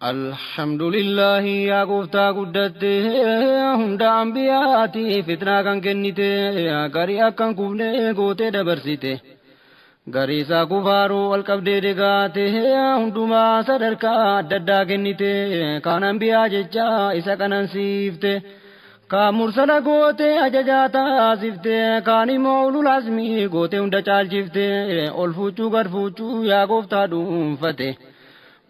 الحمد لله يا قفتا قدته هند أنبياتي فتنا كان كنته غري أكن كفنه قوته دبرسته غري سا كفارو والقبده دقاته هندما صدركا ددا كنته كان أنبياء ججا إسا كان سيفته كان مرسل قوته أججاتا سيفته كان مولو لازمي قوته هند چال جفته الفوچو غرفوچو يا قفتا دونفته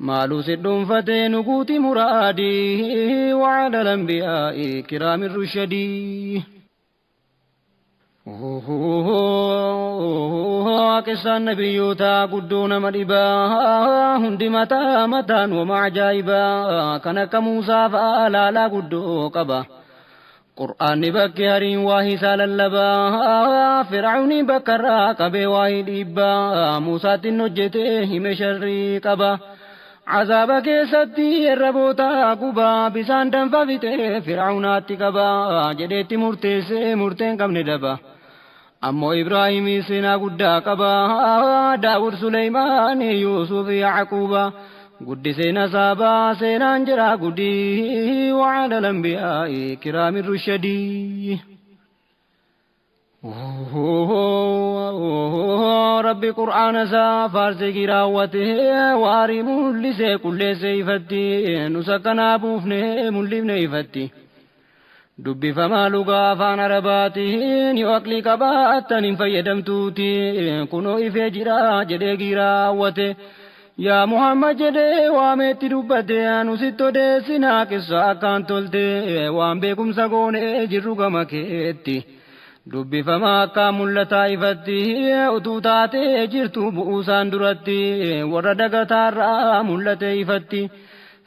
مالو سدون فتي نقوتي مرادي وعلى الأنبياء كرام الرشدي قصة النبيوتا قدون مريبا هندي متى ومعجائبا كانك موسى فآلا قدو قبا قرآن بكي هرين واهي ساللبا فرعون بكرا قبي واهي ديبا موسى تنجته هم شري قبا عذابك ستي الربوتا قبا بسان دنفافته فرعونات قبا جديت مرتين كم ندبا أمو إبراهيم سنا قدا قبا داود سليمان يوسف يعقوبا قد سنا سابا سنا انجرا قدي وعلى الأنبياء كرام الرشدي ربي قرآن سا فارسي راوته واري مولسي كل سيفتي نسكنا بوفنه مولفنه فتي دبي فما لغا فان رباتي يوكلي كباتن فيدمتوتي كنو إفجرا جدي راوته يا محمد جدي وامت دبته نسيتو دي سنا كسا كان تلته وام بكم سقون جرو كمكيتي دبي فما كامل تايفتي أتوتاتي جرتو بؤسان درتي وردق تارا ملتي فتي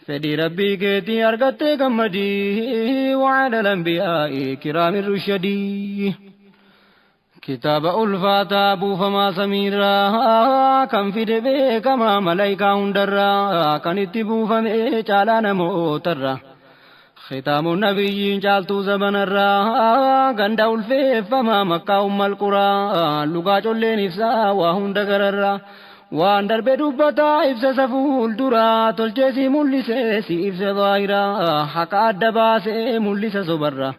فدي ربي كيتي أرغتي كمدي وعلى الأنبياء كرام الرشدي كتاب ألفاتا بو فما سميرا كم في دبي كما ملايكا هندرا كانت بو فمي چالانا موترا ختام النبيين جالتو زمن الرا غندا الفي فما مكة القرى لغا جولين إفسا وهند غررا واندر بدوبتا إفسا سفول درا تلجسي ملسي إفسا ظاهرا حقا الدباسي ملسا صبرا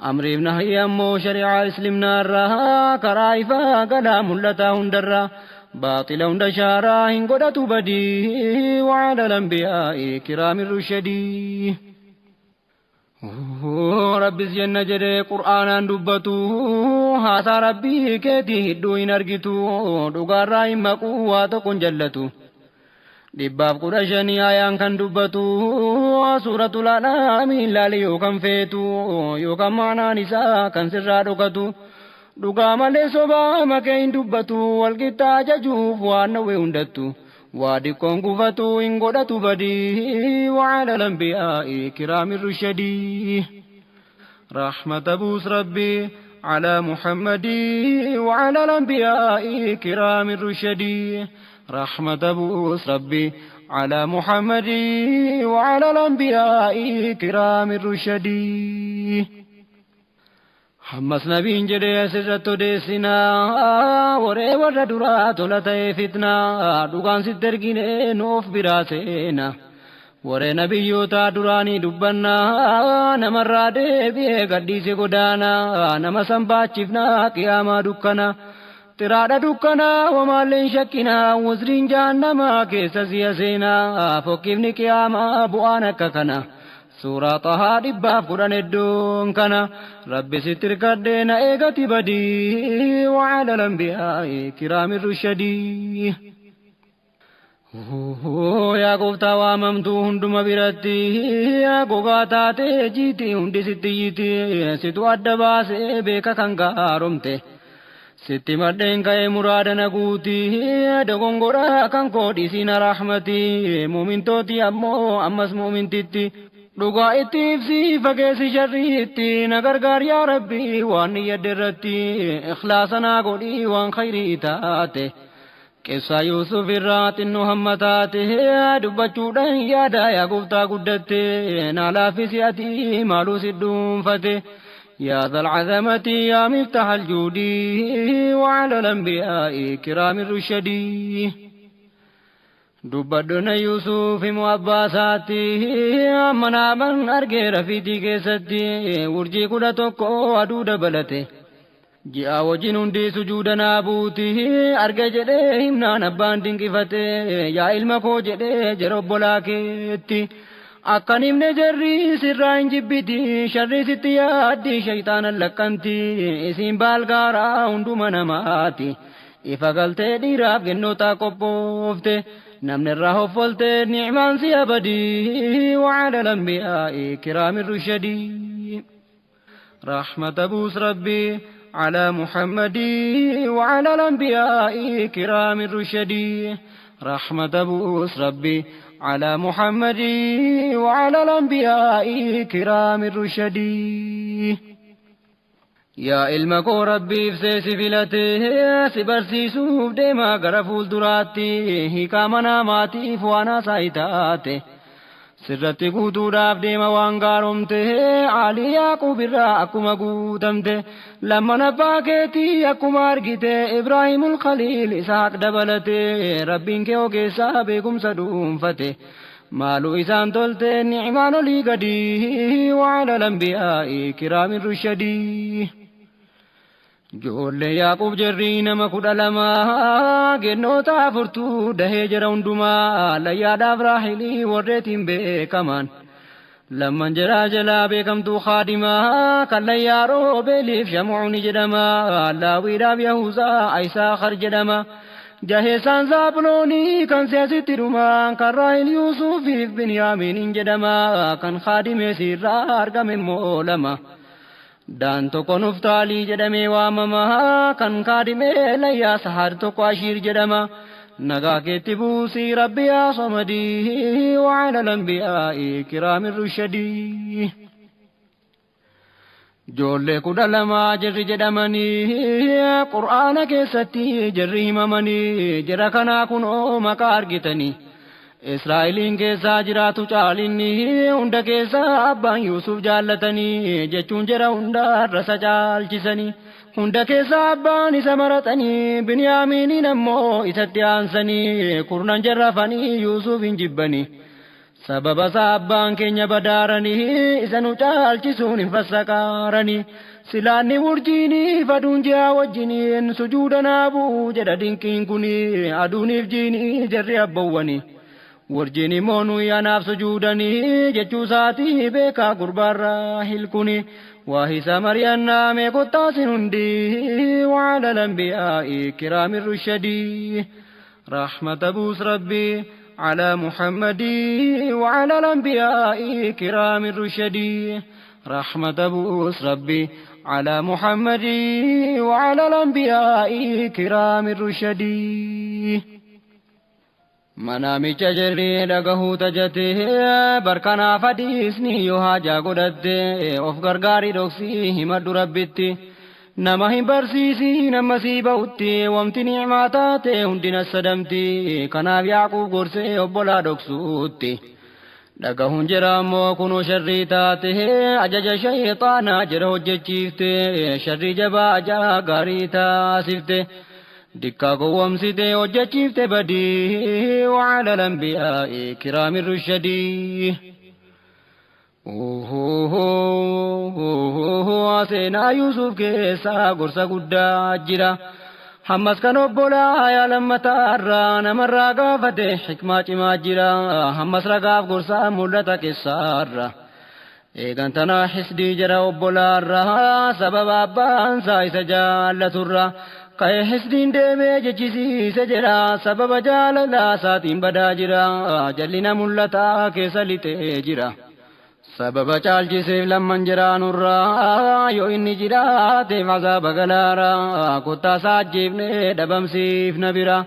أمر ابنهي أمو شريعة اسلمنا الرا كرايفا قدا ملتا هندرا باطل هند شارا هنقودا تبدي وعلى الأنبياء كرام الرشدي ربي جنة جدي قرآن دبتو هاتا ربي كيتي هدوين أرغتو دوغار رايم مقوات كن جلتو دباب قرشني آيان كان دبتو سورة الأنام لالي يوكم فيتو يوكم معنا نساء كان سرا دوكتو دوغا مالي صبا مكين دبتو والقتا ججوف وانوي هندتو وادي كونغفتو إنغودتو بدي وعلى الأنبياء كرام الرشدي رحمة بوس ربي على محمد وعلى الأنبياء كرام الرشدي رحمة بوس ربي على محمد وعلى الأنبياء كرام الرشدي حمس نبين جدي سرتو ديسنا وري ورد درات لتي فتنا دوغان سترگين نوف براسينا وري نبيوتا دراني دبنا نمر دي غدي سي غدانا نم سنباچفنا قياما دكنا ترادا دكنا ومالين شكنا وزرين جهنم كيس سياسينا فوكيفني قياما بوانا ككنا سورة طه دباب قرآن الدون كان ربي ستر كدنا ايغتي بدي وعلى الأنبياء كرام الرشدي يا قفتا واممتو هندم برتي يا قفتا تيجيتي هندي ستيتي ستو أدباسي بيكا كنغارمتي ستي مدين كاي مرادنا قوتي دغنغورا كنكودي سينا رحمتي مؤمن توتي أمس مؤمن تتي dhugaa itti ibsi fageessi sharriitti na gargaar yaa rabbi waan yaddirratti ikhlaasanaa godhii waan khayrii taate qeessaa Yuusuf irraa xinnoo hamma taate dubbachuudhaan yaada yaa gooftaa guddatte naa laaffisi ati maaluu si dhuunfate yaa dhal cazamati yaa miftaha aljuudii wa ala al-anbiyaa'i kiraami rushadii dubbadhona Yuusuf himu abbaasaatti ammanaaman argee rafiitii keessatti urjii 11 aduu dabalate ji'a wajjin hundi sujuuda naabuuti arge jedhee himnaan abbaan dinqifate yaa ilma koo jedhee jara obbolaa keetti akkan himne jarri sirraa hin jibbiti sharri sitti yaaddi shayxaanan lakkanti isiin baalgaaraa hunduma namaati ifa galtee dhiiraaf kennoota qophoofte namni irraa hoffolte ni'maan si abadii wa'ala lambi'aa'i kiraamin rushadii rahmata buus rabbii على محمد وعلى الأنبياء كرام الرشدي رحمة بوس ربي على محمد وعلى الأنبياء كرام الرشدي يا علمك ربي فسيسي فلته سبرسي سوف ديما غرفول دراتي هكامنا ماتي فوانا سايتاتي sirratti guutuudhaaf deema waan gaaromte Ali Yaaqub irraa akkuma guutamte lamman abbaa keetii akkuma argite Ibraahimul Khaliil Isaaq dabalate rabbiin kee ogeessaa beekumsa dhuunfate maaluu isaan tolte ni'maan olii gadi wa'ala lambi'aa'i kiraamin rushadii Ijoollee Yaaqub jarri nama 12 gennoota 4 dahee jara hundumaa layyaadhaaf Raahilii warreetiin beekaman lamman jara jalaa beekamtuu Khaadimaa kan layyaa Roobeeliif Shamuun jedhama Laawiidhaaf Yahuuzaa Ayisaakar jedhama jaheessaan Zaabuloonii kan seesitti dhumaan kan Raahil Yuusufiif Binyaamiin jedhama kan Khaadimees irraa argame immoo 2 daan tokko Nuftaalii jedhamee waamama kan kaadhimee layyaa Sahaar tokko Ashiir jedhama nagaa keetti buusii rabbi yaa Samadii wa'ala lambi'aa'i kiraamin rushadii ijoollee 12 jarri jedhamanii qur'aana keessatti jarri himamanii jara kanaa kunoo maqaa argitanii Israa'eliin keessaa jiraatu caalinni hunda keessaa abbaan Yuusuf jaallatanii jechuun jara hunda rasa caalchisanii hunda keessaa abbaan isa maratanii Binyaamiiniin ammoo isatti aansanii kurnan jarrafanii Yuusuf hin jibbanii sababa isaa abbaan keenya badaaranii isa nu caalchisuun hin fassaqaaranii silaanni urjiinii faduun ji'a wajjiniin sujuuda naabuu jedha dinqiin kuni aduuniif jiinii jarri abbawwanii warjiin immoo nuyi anaaf sujuudanii jechuu isaatii beekaa gurbaarraa hilkuni waa isa mari'annaa mee kottaasin hundi wa'ala lambi'aa'i kiraamin rushadii rahmata buus rabbii على محمد وعلى الأنبياء كرام الرشدي رحمة بوس ربي على محمد وعلى الأنبياء كرام الرشدي منامي جري لغه تجته بركنا فديسني يوهاجا قدته of gargaari dhoksii himadhu rabbitti nama hin barsiisi nama sii ba'utti wamti ni'maa taate hundina sadamti kanaaf Yaaqub gorsee obbolaa dhoksuutti dhagahuun jira ammoo kunoo sharrii taate ajaja shayxaanaa jira hojjechiifte sharrii jabaa ajaa gaarii taasifte dikkaa gowwamsite hojjechiifte badii wa'ala lambi'aa'i kiraamin rushadii seenaa Yuusuf keessaa gorsa guddaa jira hammas kan obbolaa yaa lammataarraa namarraa gaafate hikmaa cimaa jira hammas ragaaf gorsaa mul'ata keessaarra eegantanaa hisdii jira obbolaarraa sababa abbaansaa isa jaallaturra ka'ee hisdiin deemee jechisiise jira sababa jaalalaa isaatiin badaa jira jallina mul'ataa keessa lixee jira sababa caalchiseef lamman jiraanurraa yoo inni jiraateef azaaba galaara kottaasaa ajjeefnee dhabamsiifna bira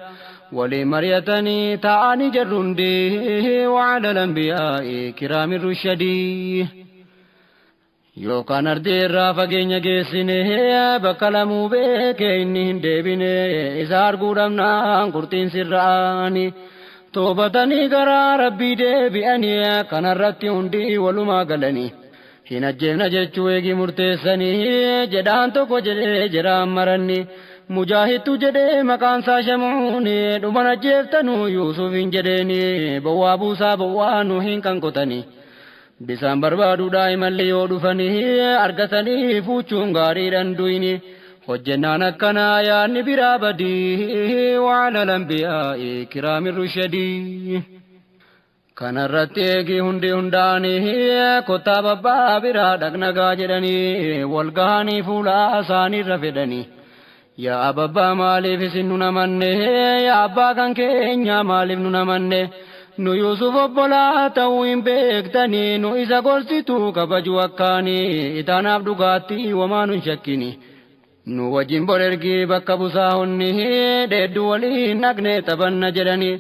waliin mari'atanii taa'anii jarru hundi wa'ala lambi'aa'i kiraamin rushadii yookaan ardeerraa fageenya geessine bakka lamuu beekee inni hin deebine isa arguu dhabnaan qurxiin sirraani toobatanii garaa rabbii deebi'anii kanarratti hundi walumaa galanii hin ajjeefna jechuu eegi murteessanii jedhaan tokko jedhee jiraan maranni مجاهد جدي مكان ساشموني دمنا جفتنو يوسف جديني بوابو سابوانو هين كان قطني بسام بربادو دائما ليو دفني أرقتني فوچون غاري رندويني حجنا نكنا يا نبرا بدي وعلى الأنبياء كرام الرشدي كان الرتيقي هندي هنداني كتاب بابرا دقنا غاجرني والغاني فولا ساني رفدني يا أبا مالف سننا منه يا أبا كان كينيا مالف نمنه nu Yusuf obbolaa ta'uu hin beektanii nu isa gorsituu kabaju akkaanii itaanaaf dhugaatti wamaa nu hin shakkini nu wajjin bor ergii bakka busaahonni deedduu waliin naqne taphanna jedhanii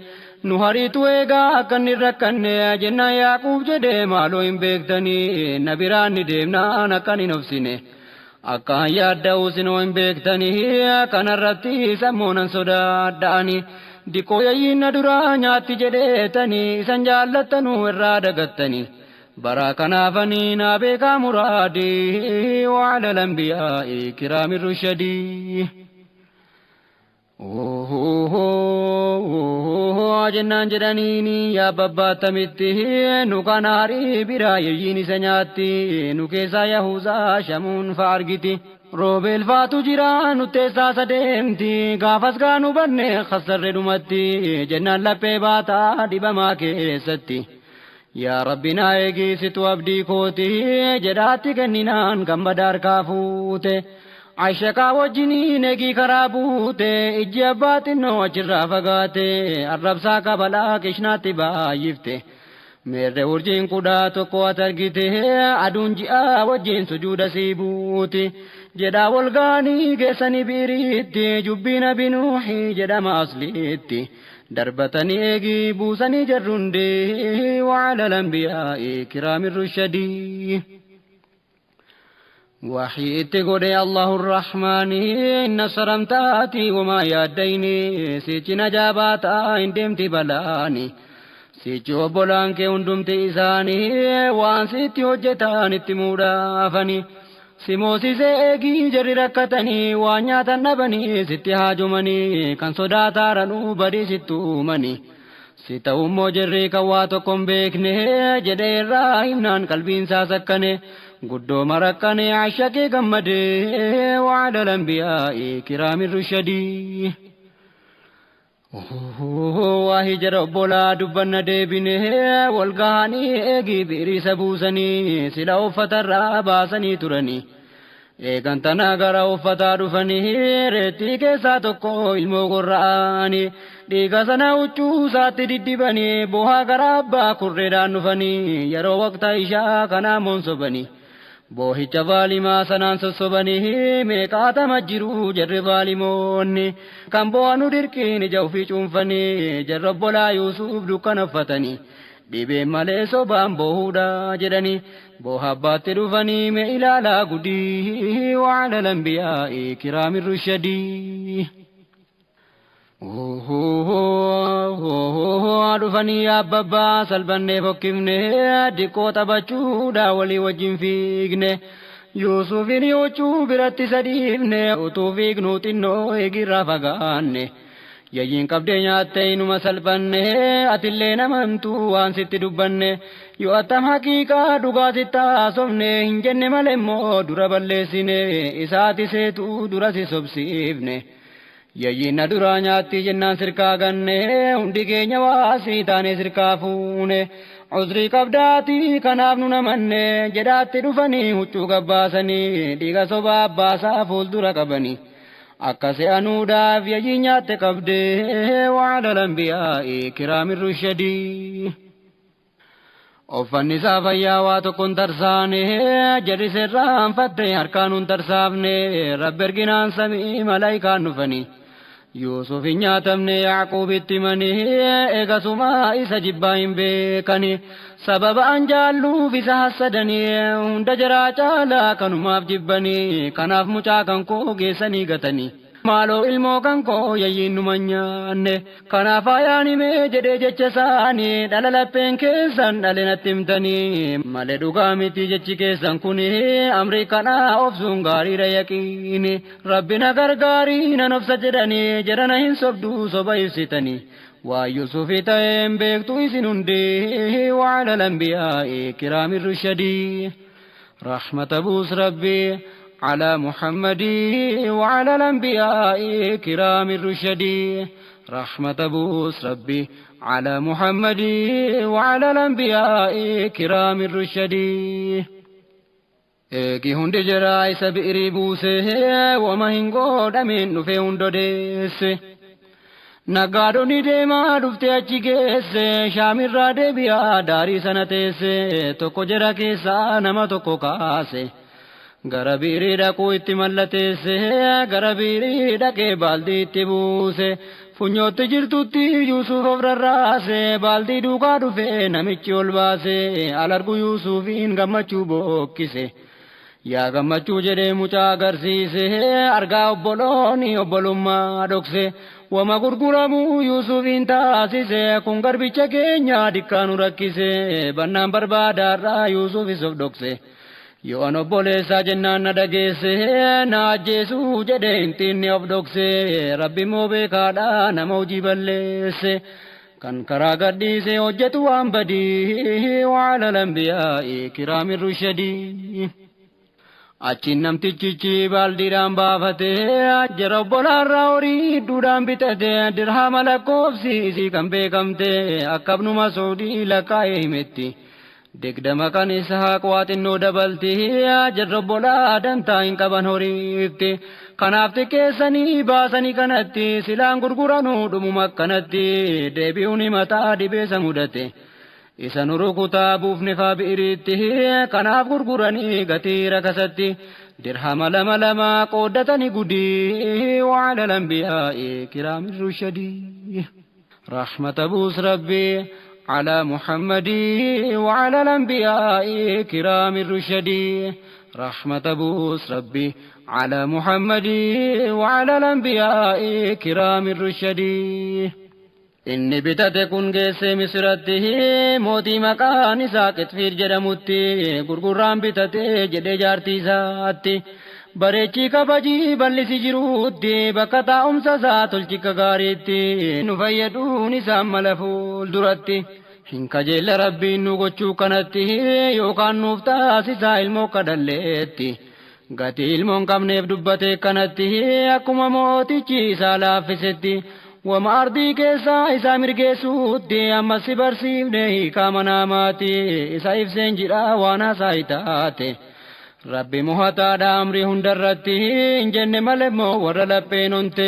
nu hariitu eegaa akka inni rakkanne jennaan Yaaquub jedhee maaloo hin beektanii na biraan ni deemnaan akkan hin obsine akkaan yaadda'uu sinoo hin beektanii kanarratti sammuunan sodaadha'anii dikoo yayyiinna duraa nyaatti jedheetanii isan jaallattanuu irraa dagattanii baraa kanaafanii naa beekaa muraadii wa'ala al-anbiyaa'i kiraami rushadii jennaan jedhaniini yaa babbaatamitti nu kana harii biraa yayyiin isa nyaatti nu keessaa Yahuuzaa shamuun fa argiti roobeel faatu jira nutteessaa sadeemti gaafas gaanu banne khasarre dhumatti jennaan laphee baataa dhibamaa keessatti yaa rabbi naa eegisitu abdii kooti jedhaatti kenninaan gammada harkaa fuute Aishakaa wajjiniin eegii karaa buute ijji abbaa xinnoo achirraa fagaate arrabsaa kabalaa kishnaatti baay'ifte meerre urjiin kudhaa tokko at argite aduun ji'aa wajjin sujuuda sii buuti jedhaa walgaanii geessanii biiriitti jubbiin abinuuhi jedhama asliitti darbatanii eegii buusanii jarrundee wa'ala al-anbiyaa'i kiraami rushadii وحيت قولي الله الرحمن إن سرمتاتي وما ياديني سيچ نجاباتا اندمت بلاني سيچ وبولانك اندمت إساني وان سيت يوجتان اتمودافني سيموسي سيئكي جري ركتني وانياتا نبني ستي هاجمني كان صداتا رنو بدي ستومني سيتا أمو جري كواتكم بيكني جدي الراهمنان قلبين ساسكني قدو مركني عشاكي قمدي وعلى الأنبياء كرام الرشدي واهي جرب بولا دبنا ديبني والقاني ايقي بيري سبوسني سلا فتر باسني ترني ايقان تناقر فتر دفني ريتي كيسا تقو علمو قرآني ديقا سنا وچو ساتي ددبني بوها قرابا قردان نفني يرو وقت عشاء كنا منصبني boohicha vaalimaa sanaan sossobanii meeqaata majjiruu jarri vaalimoonni kan bo'anu dirqiin ija ofii cuunfanii jarra obbolaa Yuusuf dukkanaffatanii dhibeen malee sobaan boohuudha jedhanii booha abbaatti dhufanii mee ilaalaa gudii wa'ala al-anbiyaa'i kiraami rushadii dhufanii abbabbaa salphannee fokkifnee diqqoo taphachuudha walii wajjin fiigne Yuusufin yoochuu biratti sadiifne utuu fiignuu xinnoo eegirraa fagaanne yayyiin qabdee nyaattee inuma salphanne atillee namantuu waan sitti dubbanne yoo attam haqiiqaa dhugaa sitti haasofne hin jenne malee immoo dura balleessine isaati seetuu dura si sobsiifne yayyiin na duraa nyaatti jennaan sirkaa ganne hundi keenya waasii taane sirkaa fuune uzrii qabdaatii kanaaf nu namanne jedhaatti dhufanii huccuu gabbaasanii dhiiga sobaa abbaasaa fuuldura qabanii akka se'anuudhaaf yayyiin nyaatte qabdee wa'ala al-anbiyaa'i kiraami rushadii uffanni isaa fayyaa waa tokkoon tarsaane jarri sirraan fatte harkaan hun tarsaafne rabbi erginaan samii malaayikaan dhufanii Yuusuf hin nyaatamne Yaaquubitti himanii eegasumaa isa jibbaa hin beekani sababa an jaalluuf isa hassadanii hunda jaraa caalaa kanumaaf jibbanii kanaaf mucaa kan koo geessanii gatanii maaloo ilmoo kan koo yayyiinnu manyaanne kanaaf ayaani mee jedhee jecha isaanii dhala lapheen keessan dhale natti himtanii malee dhugaa miti jechi keessan kuni amrii kanaa obsuun gaariidha yaqiini rabbina gargaarii nan obsa jedhanii jedhana hin sobduu soba ibsitanii waa Yuusufii ta'een beektu isin hundee wa'ala lambiyaa'e kiraami rushadii rahmata buus rabbii على محمد وعلى الأنبياء كرام الرشدي رحمة بوس ربي على محمد وعلى الأنبياء كرام الرشدي كي هند جراي سبئري بوسه وما هنقود أمين نفي هندو ديس نقادو نديما دفتي أجي كيس شامر رادي بيا داري سنتيس توكو جرا كيسا نما توكو كاسي Garabirii dhaquu itti mallateesse garabirii dhaqee baaldii itti buuse funyootti jirtutti Yuusuf of rarraase baaldii duukaa dhufe namichi ol baase alargu Yuusufiin gammachuu bokkise yaa gammachuu jedhee mucaa agarsiise argaa obbolooni obbolummaa dhokse wama gurguramuu Yuusufiin taasise kun garbicha keenya dikkaanu rakkise bannaan barbaadaarraa Yuusufis of dhokse yoo an obboleessaa jennaan na dhageesse na ajjeesuu jedhee hintiinni of dhokse rabbi moo beekaadha nama hojii balleesse kan karaa gadhiise hojjetu waan badii wa'ala lambiyaa'e kiraami rushadii achiin namtichichi baaldiidhaan baafate jara obbolaarraa horii duudhaan bitate dirhama lakkoofsi kan beekamte akka ibnu Mas'uudii lakkaa'ee himetti Degdama kan Isaaq waaxinnoo dabalti jarra obbolaa dantaa hin qaban horiifti kanaaf xiqqeessanii baasanii kanatti silaan gurguranuu dhumuma akkanatti deebi'uun mataa dhibeessa mudate isa nu rukutaa buufne faa bi'iriitti kanaaf gurguranii gatii rakasatti dirhama lama qooddatanii gudii wa'ala lambiyaa'e kiraami rushadii rahmata buus rabbii على محمد وعلى الأنبياء كرام الرشدي رحمة بوس ربي على محمد وعلى الأنبياء كرام الرشدي إني بتتكون جيس مسرته موتي مكان ساكت في جرمتي غرغران بتته جدي جارتي ساتي bareechi kabajii bal'isi jiruutti bakka taa'umsa isaa tolchika gaariitti nu fayyaduun isaan mala fuulduratti hin kajeella rabbiin nu gochuu kanatti yookaan nuuf taasisaa ilmoo kadhalleetti gatii ilmoon qabneef dubbate kanatti akkuma mootichi isaa laaffisetti wama ardii keessaa isaa mirgeessuutti ammas si barsiifne hiikaa manaamaati isa ibseen jira waan haasaa taate Rabbi muhataadha amrii hundarratti hin jenne malee moo warra lapheen onte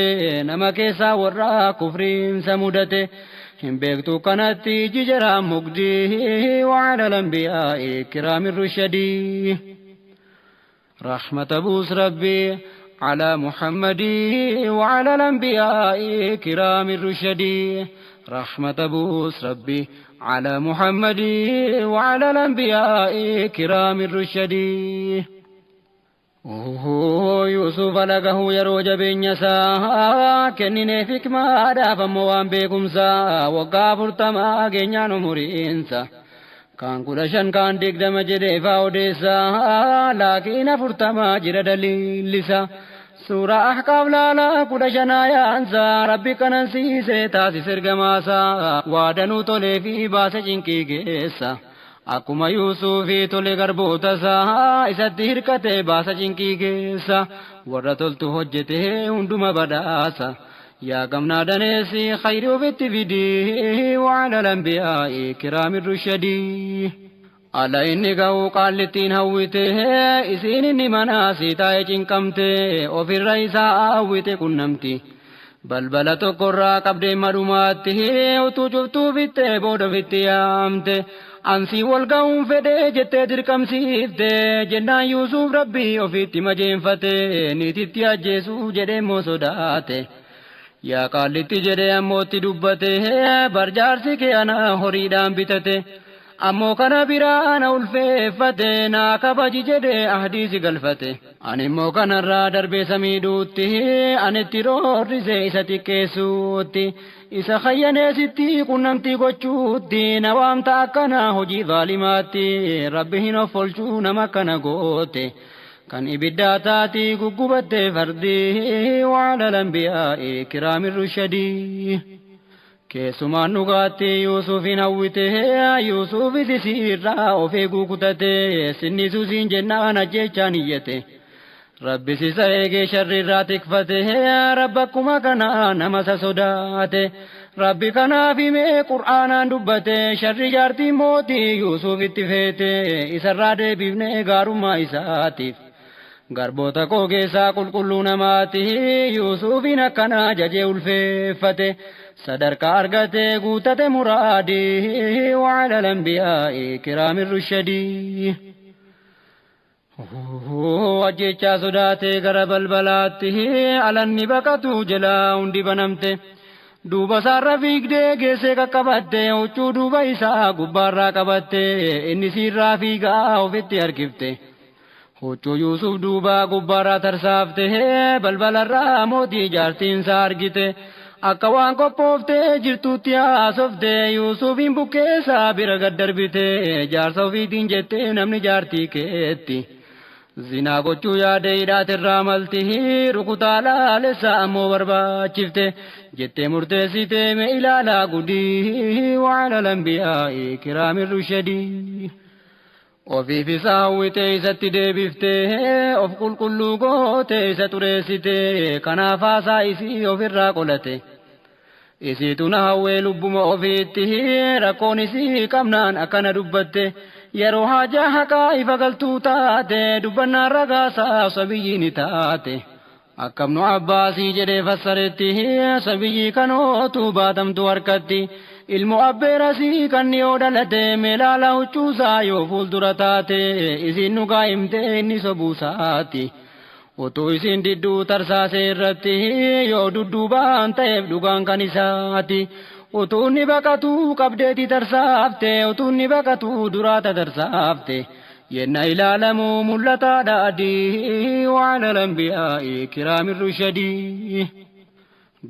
nama keessaa warra kufriinsa mudate hin beektu kanatti jijaraan mugdii wa'ala lambiyaa'e kiraami rushadii rahmata buus rabbii على محمد وعلى الأنبياء كرام الرشدي رحمة بوس ربي على محمد وعلى الأنبياء كرام الرشدي يوسف لقه يروج بين يسا كنني فيك ما دافا موان بكم سا وقافر تما جنيان مرينسا كان كلشان كان ديك دم جدي فاوديسا لكن فرتما جرد للسا سورة أحقاب لالا كلشان آيا أنسا ربي كان سيسي تاسي سرگماسا وادنو تولي في باس جنكي گيسا akkuma Yuusufi tole garboota isaa isatti hirkate baasa cinqii keessa warra toltu hojjete hunduma badhaasa yaa gamnaa daneessi khayri ofitti fidii wa'ala lambiyaa'e kiraami rushadii ala inni ga'u qaallittiin hawwite isiin inni manaasii taa'e cinqamte ofirra isaa hawwite qunnamti balbala tokkorraa qabdee madhumaatti utuu cuftuu fitte booda fitti yaamte ansi walga'uun fedhee jettee dirqamsiifte jennaan Yuusuf rabbii ofitti majeenfate niititti ajjeesuu jedhee immoo sodaate yaa qaallitti jedhee ammootti dubbate barjaarsi kee ana horiidhaan bitate ammoo kana biraana ulfeeffate naa kabaji jedhe ahdiisi galfate ani immoo kanarraa darbee samiidhuutti anitti roorrise isa xiqqeessuutti isa khayyaneesitti qunnamtii gochuutti na waamta akkana hojii zaalimaatti rabbi hin offolchuu nama akkana goote kan ibiddaa taati guggubatte fardi wa'ala lambiyaa'e kiraamin rushadii keessumaan dhugaatti Yuusufin hawwite Yuusufis isiirraa of eeguu kutate sinnisuusiin jennaan ajjechaan iyyate rabbis isa eegee sharrirraa tikfate rabbi akkuma kana nama isa sodaate rabbi kanaaf himee qur'aanaan dubbate sharri jaartii mootii Yuusufitti feete isarraa deebifnee gaarummaa isaatiif garboota koo keessaa qulqulluu namaati Yuusufin akkana jajee ulfeeffate sadarkaa argate guutate muraadii wa'ala lambiyaa'e kiraamin rushadii ajjechaa sodaatee gara balbalaatti alanni baqatu jalaa hundi banamte duuba isaarra fiigdee geessee qaqqabatte huccuu duuba isaa gubbaarraa qabatte inni siirraa fiigaa ofitti harkifte huccuu Yuusuf duuba gubbaarraa tarsaafte balbalarraa mootii jaartiinsaa argite akka waan qophoofte jirtuutti haasofte Yuusufin bukkeessaa bira gad darbite jaarsa ofiitiin jette namni jaartii keetti zinaa gochuu yaade hidhaatirraa malti rukutaa laalessa ammoo barbaachifte jettee murteessite mee ilaalaa gudii wa'ala lambiyaa'e kiraamin rushadii ofiif isa hawwite isatti deebifte of qulqulluu goote isa xureessite kanaaf haasaa isii ofirraa qolate isiitu na hawwee lubbuma ofiitti rakkoon isii qabnaan akkana dubbatte yeroo haajaa haqaa ifa galtuu taate dubbannaan ragaasaa sabiyyiin taate akkam nu abbaasii jedhee fassaretti sabiyyii kanootu baatamtu harkatti ilmoo abbeerasii kan yoo dhalate meelaala huccuusaa yoo fuuldura taate isiin dhugaa himte inni sobuusaati otoo isiin didduu tarsaasee irratti yoo dudduubaan ta'eef dhugaan kan isaati utuu ni baqatu qabdeeti tarsaafte utuu ni baqatu duraata tarsaafte yenna ilaalamu mul'ataadha adii wa'ala lambiyaa'e kiraamin rushadii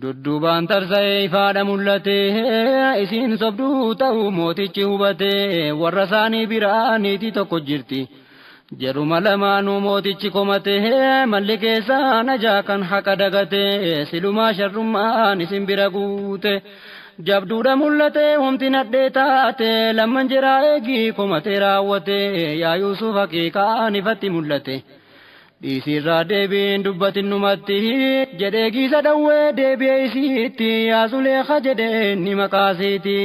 dudduubaan tarsa'ee ifaadha mul'ate isiin sobduu ta'uu mootichi hubate warra isaanii biraa niitii tokko jirti jedhuma lamaanuu mootichi komate malli keessaan ajaa kan haqa dagate silumaa sharrummaan isin bira guute jabduudha mul'ate humti nadhee taate lamman jiraa eegii komate raawwate yaa Yuusuf haqiiqaan ifatti mul'ate dhiisirraa deebiin dubbatinumatti jedhee giisa dhawwee deebi'ee isiitti yaa Zuleekha jedhee ni maqaasiiti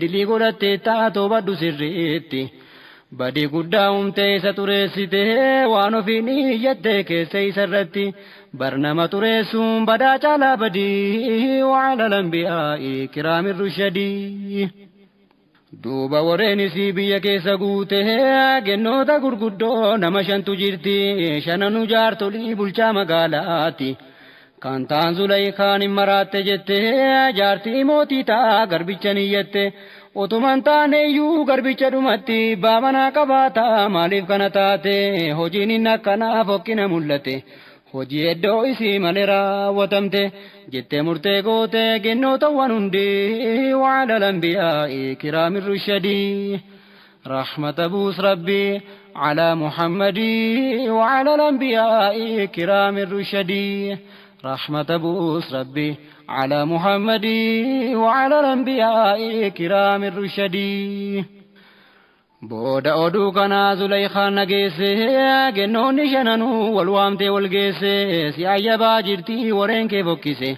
dilii godhatte taatoo baddu sirriitti badii guddaa humtee isa xureessite waan ofiin iyyatte keessa isa irratti barnama xureessuun badaa caalaa badii wa'ala lambiyaa'e kiraamin rushadii duuba warreen isii biyya keessa guute gennoota gurguddoo nama shantu jirti shananuu jaartolii bulchaa magaalaati kan ta'an Zuleekhaan hin maraatte jette jaartii mootii ta'a garbichan iyyatte utuman taaneeyyuu garbicha dhumatti baabanaa qabaata maaliif kana taate hojiin inni akkanaa fokkina mul'ate hojii iddoo isii malee raawwatamte jettee murtee goote gennootawwan hundi wa'ala lambiyaa'e kiraamin rushadii rahmata buus rabbii ala muhammadii wa'ala lambiyaa'e kiraamin rushadii rahmata buus rabbii على محمد وعلى الأنبياء كرام الرشدي بودا أودو كنا زليخان نجيسه جنون شننو والوامتي والجيسه سيايا باجرتي ورين كيفوكيسه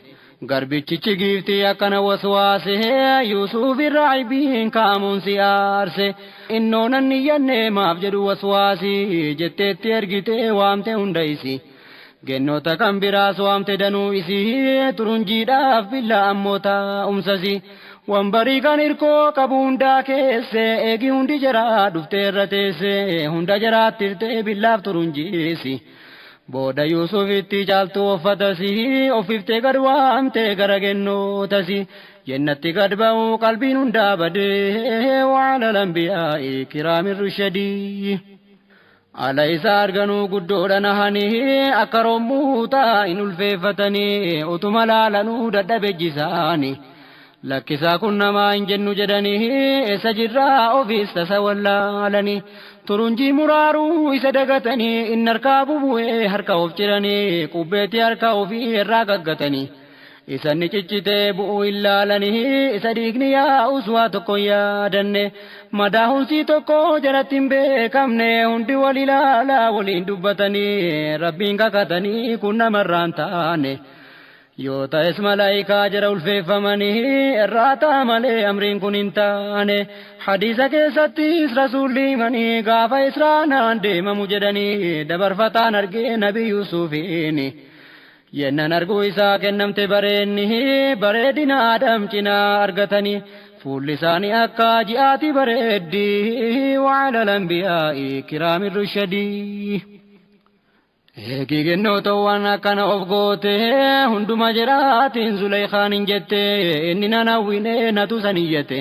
غربيتشي جيفتي أكنا وسواسه يوسف الرعيبين كامون سيارسه إنو ننياني مافجدو وسواسي جتة تيرجتي وامتي هندايسي gennoota kan biraa so'amte danuu isii turunjiidhaaf billa ammoota umsasi wambarii kan hirkoo qabu hundaa keesse eegi hundi jaraa dhuftee irra teesse hunda jaraatti hirtee billaaf turunjiisi booda Yuusufitti caaltuu uffatasi ofiftee gad waamte gara gennootasi jannatti gad ba'u qalbiin hundaa badee wa'ala lambiyaa'e kiraami rushadii ala isa arganuu guddoodha nahanii akka rommuu taa'in ulfeeffatanii utuma laalanuu dadhabejjisaanii lakkisaa kun namaa hin jennu jedhanii eessa jirraa ofiis tasa wallaalanii turunjii muraaruu isa dagatanii inni harkaa bubu'ee harka of ciranii qubbeetti harka ofii irraa gaggatanii isanni ciccitee bu'uu ilaalanii isa dhiigni yaa'us waa tokko yaadanne madaahunsi tokko jalatti hin beekamne hundi wal ilaalaa waliin dubbatanii rabbiin kakatanii kun namarraan taane yoo ta'es malaayikaa jara ulfeeffamanii irraa ta'a malee amriin kun hin taane hadiisa keessattis rasuulli himanii gaafa israanaan deemamu jedhanii dabarfataan argee nabi yuusufiini yennan arguu isaa kennamte bareedina adam cinaa argatanii fuulli isaanii akka ji'aati bareeddii wa'ala lambiyaa'e kiraami rushadii eegi kennootawwan akkana of goote hunduma jiraatiin Zuleykaan hin jette inni nan hawwine natu san iyyate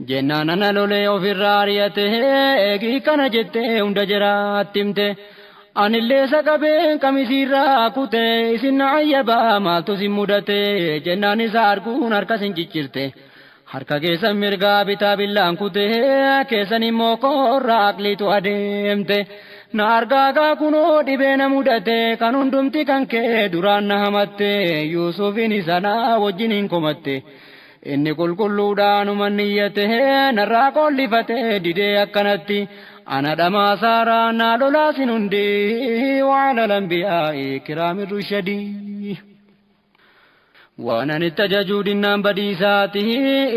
jennaan ana lolee ofirraa ariyate eegi kana jette hunda jiraatti himte anillee saqabeen qamisiirraa kute isin ayyabaa maaltu sin mudate jennaan isa arguun harka sin ciccirte harka keessan mirgaa bitaa billaan kute keessan immoo koorraa aqliitu adeemte na argaagaa kunoo dhibee na mudate kan hundumti kan kee duraan na hamatte Yuusufin isanaa wajjin hin komatte inni qulqulluudhaan umanniyyate narraa qollifate didee akkanatti ana dhamaa saaraa naa lolaasin hundi wa'ala lambiyaa'e kiraami rushadii waan ani tajajuu dinnaan badiisaati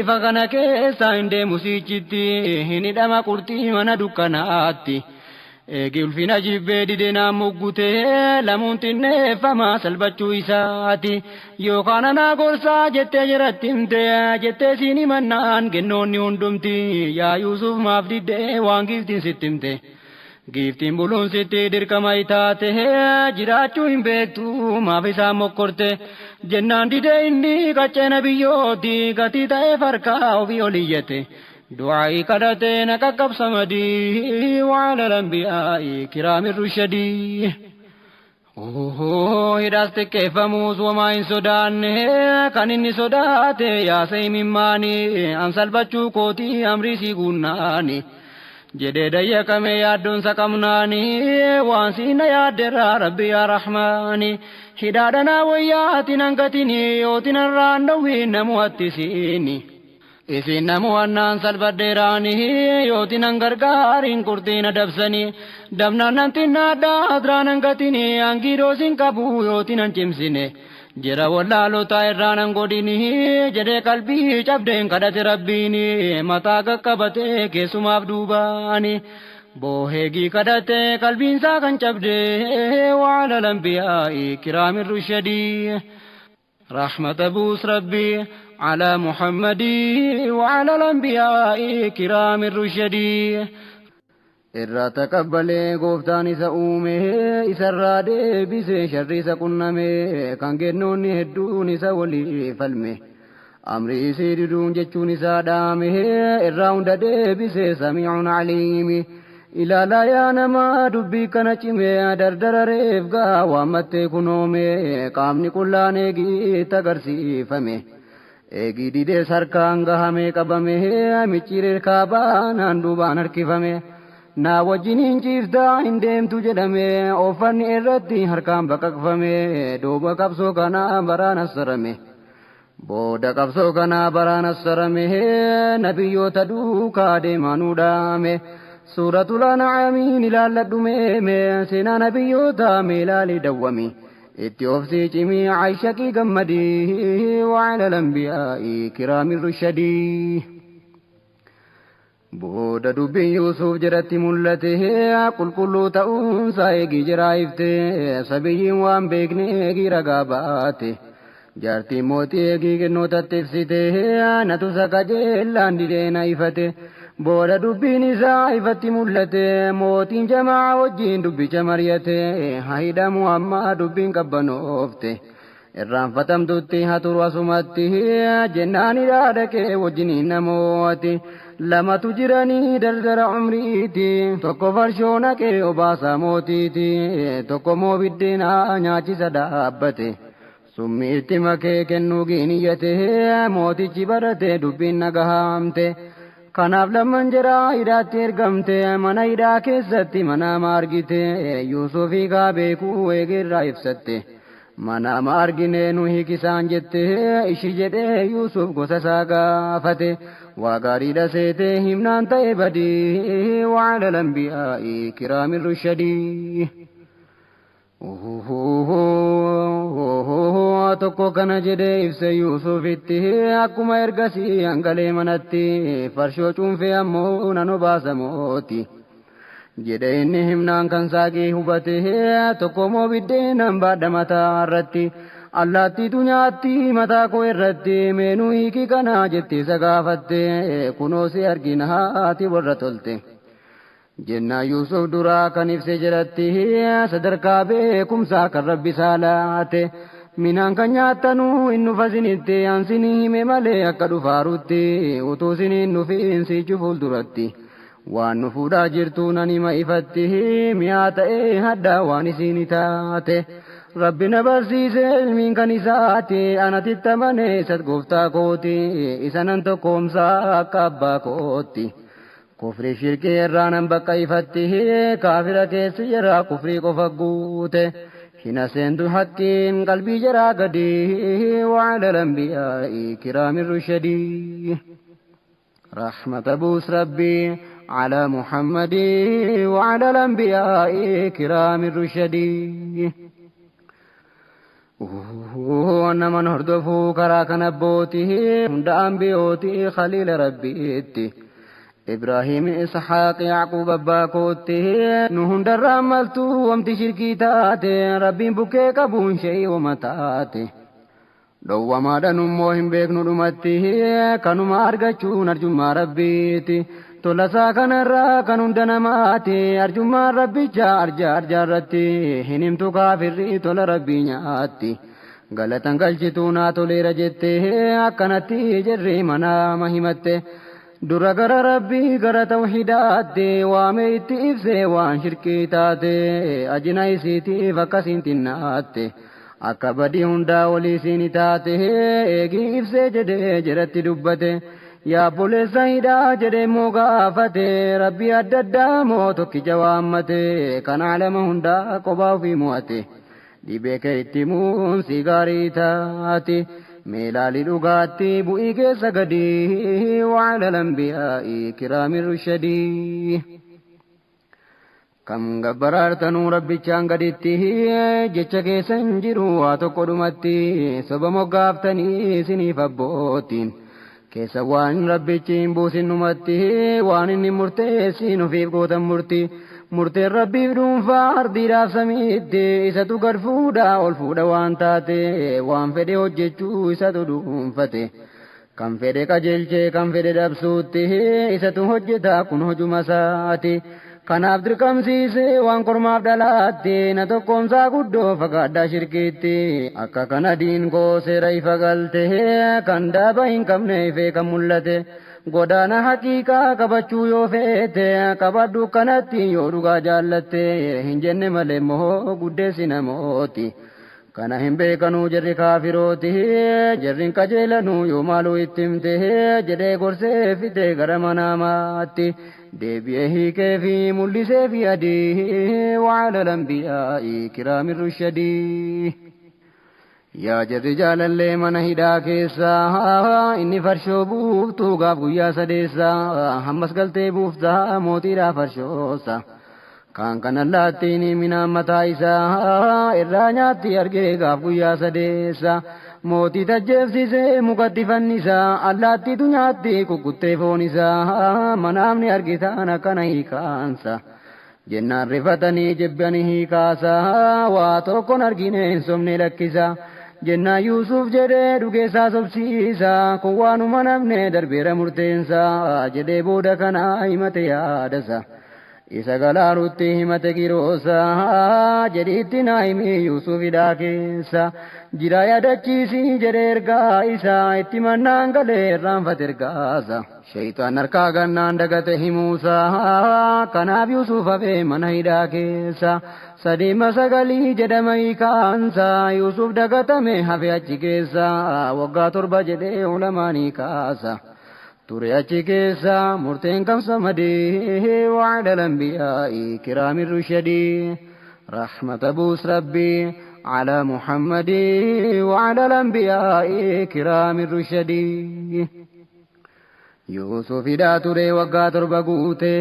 ifa kana keessaa hin deemu siichitti hin hidhama qurxii mana dukkanaatti eegi ulfina jibbee didee naan muggutee lamuun xinneeffamaa salphachuu isaati yookaan anaa gorsaa jettee jiratti himte jettee siin himannaan kennoonni hundumti yaa Yuusuf maaf diddee waan giiftiin sitti himte giiftiin buluun sitti dirqama itaate jiraachuu hin beektu maaf isaan mokkorte jennaan didee inni qacceena biyyooti gatii ta'eef harkaa ofii oliyyate du'aa'i kadhatee na qaqqabsamadii wa'ala lambiyaa'e kiraami rushadii hidhaas xiqqeeffamuus wamaa hin sodaanne kan inni sodaate yaasa himimmaanii an salphachuu kootii amriisii guunnaani jedhee dayyaqame yaaddoonsa qabnaanii waan siina yaadderraa rabbi yaa rahmaani hidhaadhanaa wayyaatiin hangatini yootiin irraan dhowwiin namu attisiini isin namu annaan salphadheeraanii yootiin an gargaariin qurxiina dabsanii dabnaan nan xinnaadhaa adraan hangatini hangiidoosin qabu yootiin an cimsine jira wallaalotaa irraan an godhini jedhee qalbii cabdeen kadhate rabbiini mataa qaqqabate keessumaaf duubaani booheegii kadhate qalbiinsaa kan cabde wa'ala lambiyaa'e kiraami rushadii rahmata buus rabbii على محمد وعلى الأنبياء كرام الرشدي irraa taqabbalee gooftaan isa uume isarraa deebisee sharri isa qunname kan kennoonni hedduun isa walii falme amri isii diduun jechuun isaa dhaame irraa hunda deebisee samiicun aliimi ilaalaa yaa namaa dubbii kana cimee dardara reefgaa waammattee kunoome qaamni qullaan eegii agarsiifame eegii didee sarkaan gahamee qabame micciiree kaabaan duubaan harkifame naa wajjiniin ciiftaa hin deemtu jedhame offanni irratti harkaan baqaqfame duuba qabsoo kanaa baraan assarame booda qabsoo kanaa baraan assarame nabiyyoota duukaa deemanuu dhaame suuratul an'aamiin ilaalladhumeeme seenaa nabiyyoota meelaalii dawwami itti ofsii cimii Aayishaqii gammadii wa'ala lambiyaa'e kiraami rushadii booda dubbiin Yuusuf jedhatti mul'ate qulqulluu ta'uunsaa eegii jiraayifte sabiyyiin waan beekne eegii ragaa baate jaartiin mootii eegii kennootatti ibsite natu sakajeellaan dideena ifate booda dubbiin isaa ifatti mul'ate mootiin jamaa wajjiin dubbicha mari'ate hidhamu amma dubbiin qabbanoofte irraanfatamtutti haturu asumatti jennaan hidhaadhaqee wajjiniin namooti lamatu jiranii dardara umriiti tokko farshoo naqee obaasaa mootiiti tokko moo biddeenaa nyaachisa dhaabbate summii itti makee kennuu giiniyyate mootichi barate dubbiin nagahamte kanaaf lamman jiraa hidhaatti ergamte mana hidhaa keessatti manaama argite Yuusufii gaa beekuu eegerraa ibsatte manaama argine nu hiikisaan jette ishi jedhee Yuusuf gosa isaa gaafate waa gaariidha seete himnaan ta'e badii wa'ala lambiyaa'ii kiraamin rushadii tokko kana jedhee ibse Yuusufitti akkuma ergasii hangalee manatti farshoo cuunfee ammoo nan obaasa mooti jedhe inni himnaan kan saaqee hubate tokko moo biddeenan baadha mataa irratti allaattiitu nyaatti mataa koo irratti meenuu hiiki kana jettee isa gaafatte kunoo si argina haati warra tolte jennaa Yuusuf duraa kan ibse jedhatti sadarkaa beekumsaa kan rabbi saalaate minaan kan nyaattanuu inni fasinitti ansinii hime malee akka dhufaarutti utuu siniin nufiinsichu fuulduratti waan nu fuudhaa jirtu nan hima ifatti mi'aa ta'ee haddaa waan isiini taate rabbi na barsiise ilmiin kan isaati anatitti amane isat gooftaa kooti isa nan tokkoomsaa akka abbaa kootti kufrii shirkii irraa nan bakka ifatti kaafira keessi jira kufrii qofa guute hina seentu hakkiin qalbii jira gadi wa'ala lambiyaa'ii kiraamin rushadii rahmata buus rabbii على محمد وعلى الأنبياء كرام الرشدي ونمن هردفو كراك نبوته هند أنبيوتي خليل ربيتي إبراهيم إسحاق يعقوب باكوته نهند الرملتو وامت شركي تاتي ربي بكيك بون شيء ومتاتي لو ما دنموهم بيك نرمته كانوا ما أرغچو نرجم ربيتي tolasaa kanarraa kan hunda namaati arjummaan rabbicha arjaarratti hin himtu kaafirri tola rabbii nyaatti galatan galchituu naa toleera jette akkanatti jirri manaama himatte dura gara rabbii gara tawhidaatti waame itti ibse waan shirkii taate ajina isiitiif akkasiin xinnaatte akka badii hundaa olii isiini taate eegii ibse jedhee jiratti dubbate yaa boleessa hidhaa jedhee moo gaafate rabbii adda addaa moo tokkicha waammate kan alama hundaa kophaa ofii mo'ate dhibee kee itti muun si gaarii taati meelaalii dhugaatti bu'ii keessa gadi wa'ala lambiyaa'ii kiraamin rushadii kam gabbaraartanuu rabbichaan gaditti jecha keessa hin jiru waa tokko dhumatti soba moggaaftanii isiniif abbootiin keessa waan rabbichiin buusin numatti waan inni murteessin ofiif gootan murteen rabbiif dhuunfaa ardiidhaaf samiitti isatu gad fuudhaa ol fuudha waan taate waan fedhe hojjechuu isatu dhuunfate kan fedhe qajeelchee kan fedhe dhabsuutti isatu hojjeta kun hojuma isaati kanaaf dirqamsiise waan kormaaf dhalaatti na tokkoomsaa guddoo fagaadhaa shirkiitti akka kana diin koo seera ifa galte kan daaba hin qabne ifee kan mul'ate godaana haqiiqaa qabachuu yoo feete qabadhu kanatti yoo dhugaa jaallatte hin jenne malee moo guddeessi namooti kana hin beekanuu jirri kaafirooti jirrin qajeelanuu yoo maaluu itti himte jedhee gorsee fide gara manaamaatti deebi'ee hiikee fi mul'isee fi adii wa'ala lambiyaa'ii kiraamin rushadii yaa jirri jaalallee mana hidhaa keessaa inni farshoo buuftuu gaaf guyyaa sadeessaa hammas galtee buuftaa mootiidhaa farshoosa kan kanallaattiin minaan mataa isaa irraa nyaatti argee gaaf guyyaa sadeessa mootii tajjeefsisee mukatti fannisaa allaattiitu nyaatti kukkuttee foon isaa manaamni argitaan akkana hiikaansa jennaan rifatanii jibbanii hiikaasa waa tokkon argine hin somne lakkisa jennaan Yuusuf jedhee dhugeessaa sobsiisa kun waanuma namne darbeera murteensa jedhee booda kana himate yaadasa isa galaalutti himate giroosa jedhiitti naa'imi Yuusufidhaa keessa jira yaadachiisii jedhe ergaa isaa itti mannaan galee irraanfate ergaasa shayxaan harkaa gannaan dagate himuusa kanaaf Yuusuf hafee mana hidhaa keessa sadiima sagalii jedhama hiikaansa Yuusuf dagatame hafe achi keessa waggaa 7 jedhee ulamaanii kaasa ture achi keessa murteen kamsa madee wa'ada al-anbiyaa'i kiraami rushadii rahmata buus rabbii ala muhammadii wa'ada al-anbiyaa'i kiraami rushadii Yuusufidhaa ture waggaa 7 guutee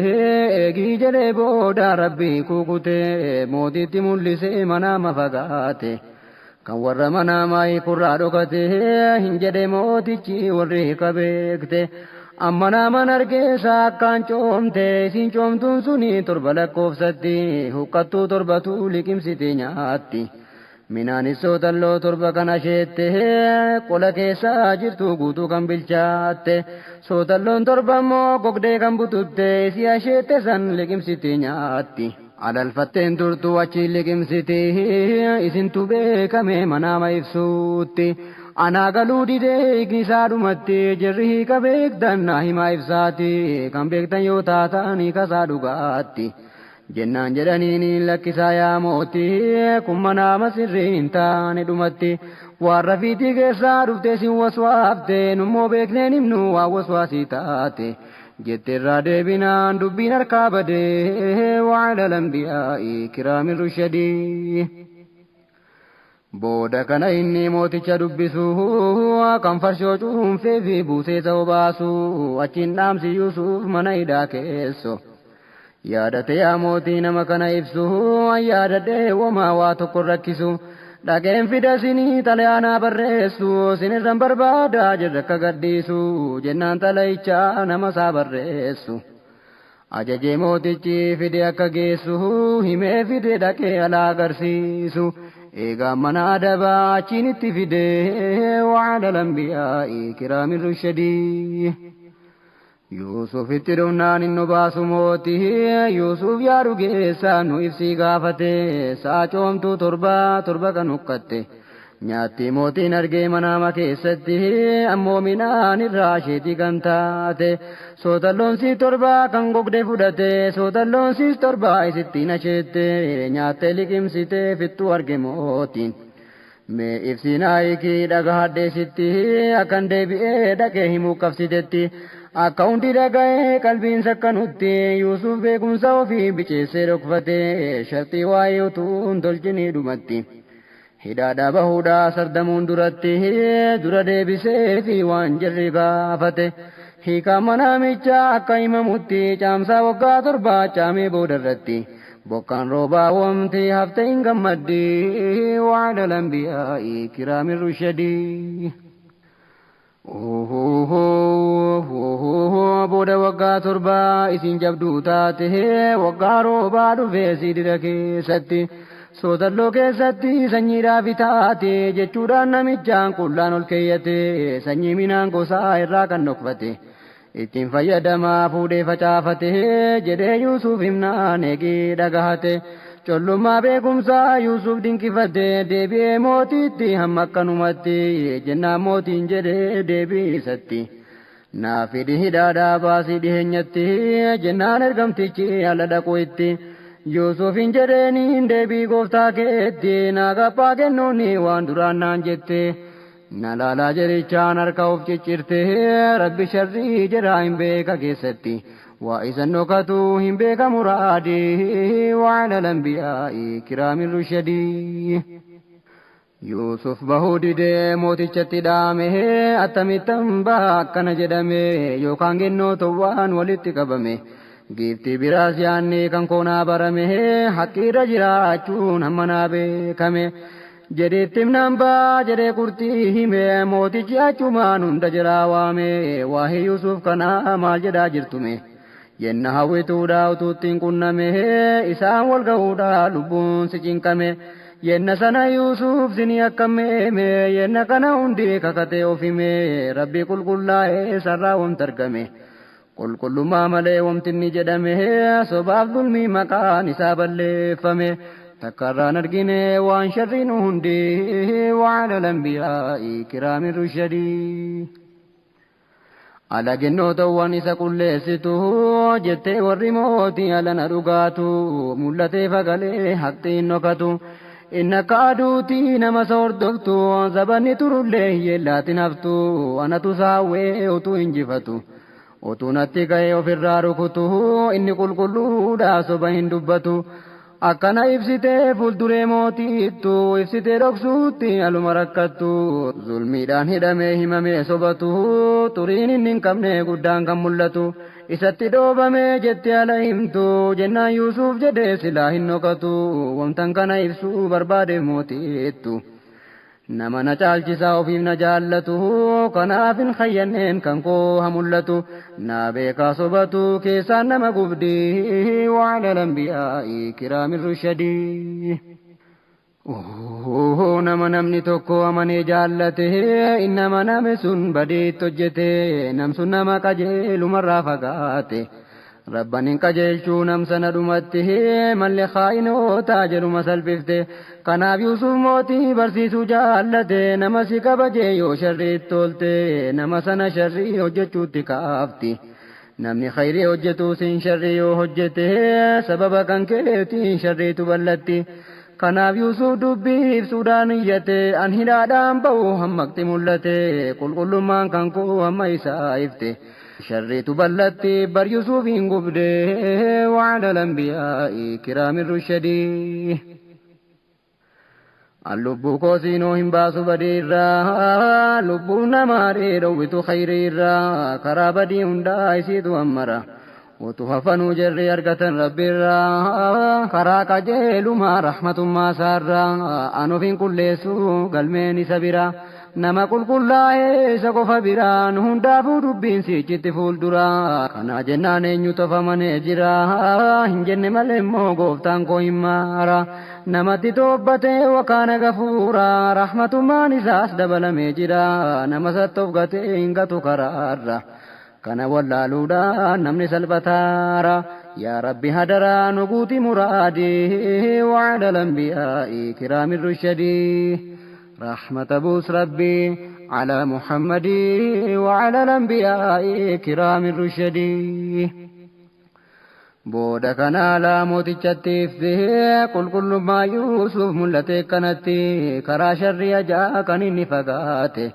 eegii jedhee booda rabbii kukutee mootitti mul'isee manaama fagaate kan warra manaamaa kurraa dhokate hin jedhe mootichi warri kabeekte amma naaman argeessa akkaan coomte isin coomtuun suni 7 lakkoofsatti huqqattuu 7tu liqimsite nyaatti minaanis sootalloo 7 kan asheette qola keessa jirtu guutuu kan bilchaatte sootalloon 7 immoo gogdee kan bututte si asheette san liqimsite nyaatti alalfatteen turtu achi liqimsite isintu beekame manaama ibsuutti anaa galuu didee ignisaa dhumatti jirri hiika beektan himaa ibsaati kan beektan yoo taatan hiikasaa dhugaatti jennaan jedhaniini lakkisaa yaa mootii kun manaama sirrii hin taane dhumatti waan rafiitii keessaa dhuftee sin waswaafte nummoo beekneen himnu waan waswaasii taate jetteerraa deebinaan dubbiin harkaa badee wa'ada al-anbiyaa'i kiraami rushadii booda kana inni mooticha dubbisu kan farshoo cuunfee fi buusee ta'uu baasu achiin dhaamsi Yuusuf mana hidhaa keessa yaadate yaa mootii nama kana ibsu yaadadhee womaa waa tokko rakkisu dhaqeen fida sinii xalayaanaa barreessu sinirran barbaada jedhe akka gadhiisu jennaan xalayichaa nama isaa barreessu ajajee mootichi fide akka geessu himee fide dhaqee alaa agarsiisu eegaa mana adabaa achiinitti fide wa'ada al-anbiyaa'i kiraami rushadii Yuusufitti dhufnaan inni baasu mootii Yuusuf yaa dhugeessa nu ibsii gaafate sa'a coomtuu 7 kan huqqatte nyaatti mootiin argee manaama keessatti ammoo minaan irraa asheetii kan taate sootalloonsi 7 kan gogdee fudhate sootalloonsis 7 isittiin asheette nyaattee liqimsite fittuu arge mootiin mee ibsiin haayikii dhagahadheesitti akkan deebi'ee dhaqee himuu qabsitetti akka hundi dhaga'ee qalbiin sakkanutti Yuusuf beekumsa ofii bicheessee dhokfate shartii waa'ee utuu hin tolchinii dhumatti hidhaadhaa bahuudhaa sardamuun duratti dura deebisee fi waan jirri gaafate hiikaa manaamichaa akka himamutti caamsaa waggaa 7 caamee boodarratti bokkaan roobaa wamti hafte hin gammaddi wa'ada al-anbiyaa'i kiraami rushadii booda waggaa 7 isin jabduu taate waggaa roobaa dhufee siidira keessatti sootalloo keessatti sanyiidhaaf taate jechuudhaan namichaan qullaan ol keeyyate sanyii minaan gosaa irraa kan dhokfate ittiin fayyadamaa fuudhee facaafate jedhee Yuusuf himnaan eegee dhagahate collummaa beekumsaa Yuusuf dinqifate deebi'ee mootiitti hamma akkanumatti jennaan mootiin jedhee deebisatti naaf hidhi hidhaadhaa baasii dhiheenyatti jennaan ergamtichi ala dhaqu itti Yuusufin jedheeniin deebii gooftaa keetti naa gabbaa kennuuni waan duraan naan jette na laalaa jedhichaan harka of ciccirte rabbi sharrii jedhaa hin beeka keessatti waa isan dhokatu hin beeka muraadii wa'ada al-anbiyaa'i kiraami rushadii Yuusuf bahuu didee mootichatti dhaame attamittan baha akkana jedhame yookaan gennoo towwaan walitti qabame giiftii biraas yaanni kan koonaa barame haqqiirra jiraachuun hamma naa beekame jedheetti himnaan baa jedhee kurtii hime mootichi achumaan hunda jiraa waame waa'ee Yuusuf kanaa maal jedhaa jirtume yenna hawwituudhaa utuuttiin qunname isaan wal ga'uudhaa lubbuun si cinqame yenna sana Yuusuf sinii akkameeme yenna kana hundi kakatee of hime rabbii qulqullaa'ee sarraa wamti argame qulqullummaa malee wamtinni jedhame sobaaf dulmii maqaan isaa balleeffame takkarraan argine waan sharriin hundi wa'ala lambiyaa'ii kiraamin rushadii alagennootawwan isa qulleessitu jettee warri mootii alana dhugaatu mul'atee fagalee haqxiin nokatu innaka aduutii nama sordoftu zabanni turullee yeellaatin haftu anatu saawwee utuu injifatu utuu natti ga'ee ofirraa rukutu inni qulqulluudha soba hin dubbatu akkana ibsitee fuulduree mootiittu ibsitee dhoksuutti aluma rakkattu zulmiidhaan hidhamee himamee sobatu turiin inni hin qabne guddaan kan mul'atu isatti dhoobamee jettee ala himtu jennaan Yuusuf jedhee silaa hin nokatu wamtan kana ibsuu barbaade mootiittu nama na caalchisaa ofiif na jaallatu kanaaf hin khayyanneen kan koo ha mul'atu naa beekaa sobatu keessaan nama gubdii wa'ala lambiyaa'ii kiraamin rushadii nama namni tokko amanee jaallate innama name sun badeetti hojjete namsun nama qajeelumarraa fagaate rabbanin qajeelchuu namsana dhumatti malle khaa'inoota jedhuma salphifte kanaaf Yuusuf mootii barsiisuu jaallate nama si kabajee yoo sharriitti tolte nama sana sharrii hojjechuutti kaafti namni khayrii hojjetu sin sharrii yoo hojjete sababa kan keetiin sharriitu ballatti kanaaf Yuusuf dubbii ibsuudhaan iyyate an hidhaadhaan ba'u hammaqti mul'ate qulqullummaan kan koo hamma isaa ifte sharriitu ballatti bar Yuusufiin gubde wa'ala lambiyaa'ii kiraamin rushadii lubbuu koosinoo hin baasu badiirraa lubbuu namaa dheedhowwitu khayriirraa karaa badii hundaa isiitu ammara utu hafanuu jarri argatan rabbiirraa karaa qajeelumaa rahmatummaa isaarraa an ofiin qulleessu galmeen isa biraa nama qulqullaa'ee isa qofa biraan hundaafuu dubbiin siichitti fuulduraa kanaa jennaan eenyu tofamanee jira hin jenne malee immoo gooftaan koo hin maara namatti toobbatee wakaana gafuura rahmatummaan isaas dabalamee jira nama sattoof gatee hin gatu karaarra kana wallaaluudhaan namni salphataara yaa rabbi hadaraa nu guuti muraadii wa'ala lambiyaa'ii kiraamin rushadii رحمة بوس ربي على محمد وعلى الأنبياء كرام الرشدي بودك نالا موتيشتيف ذي كل ما يوسف ملتي كانتي كرا شر جاء كنني فقاته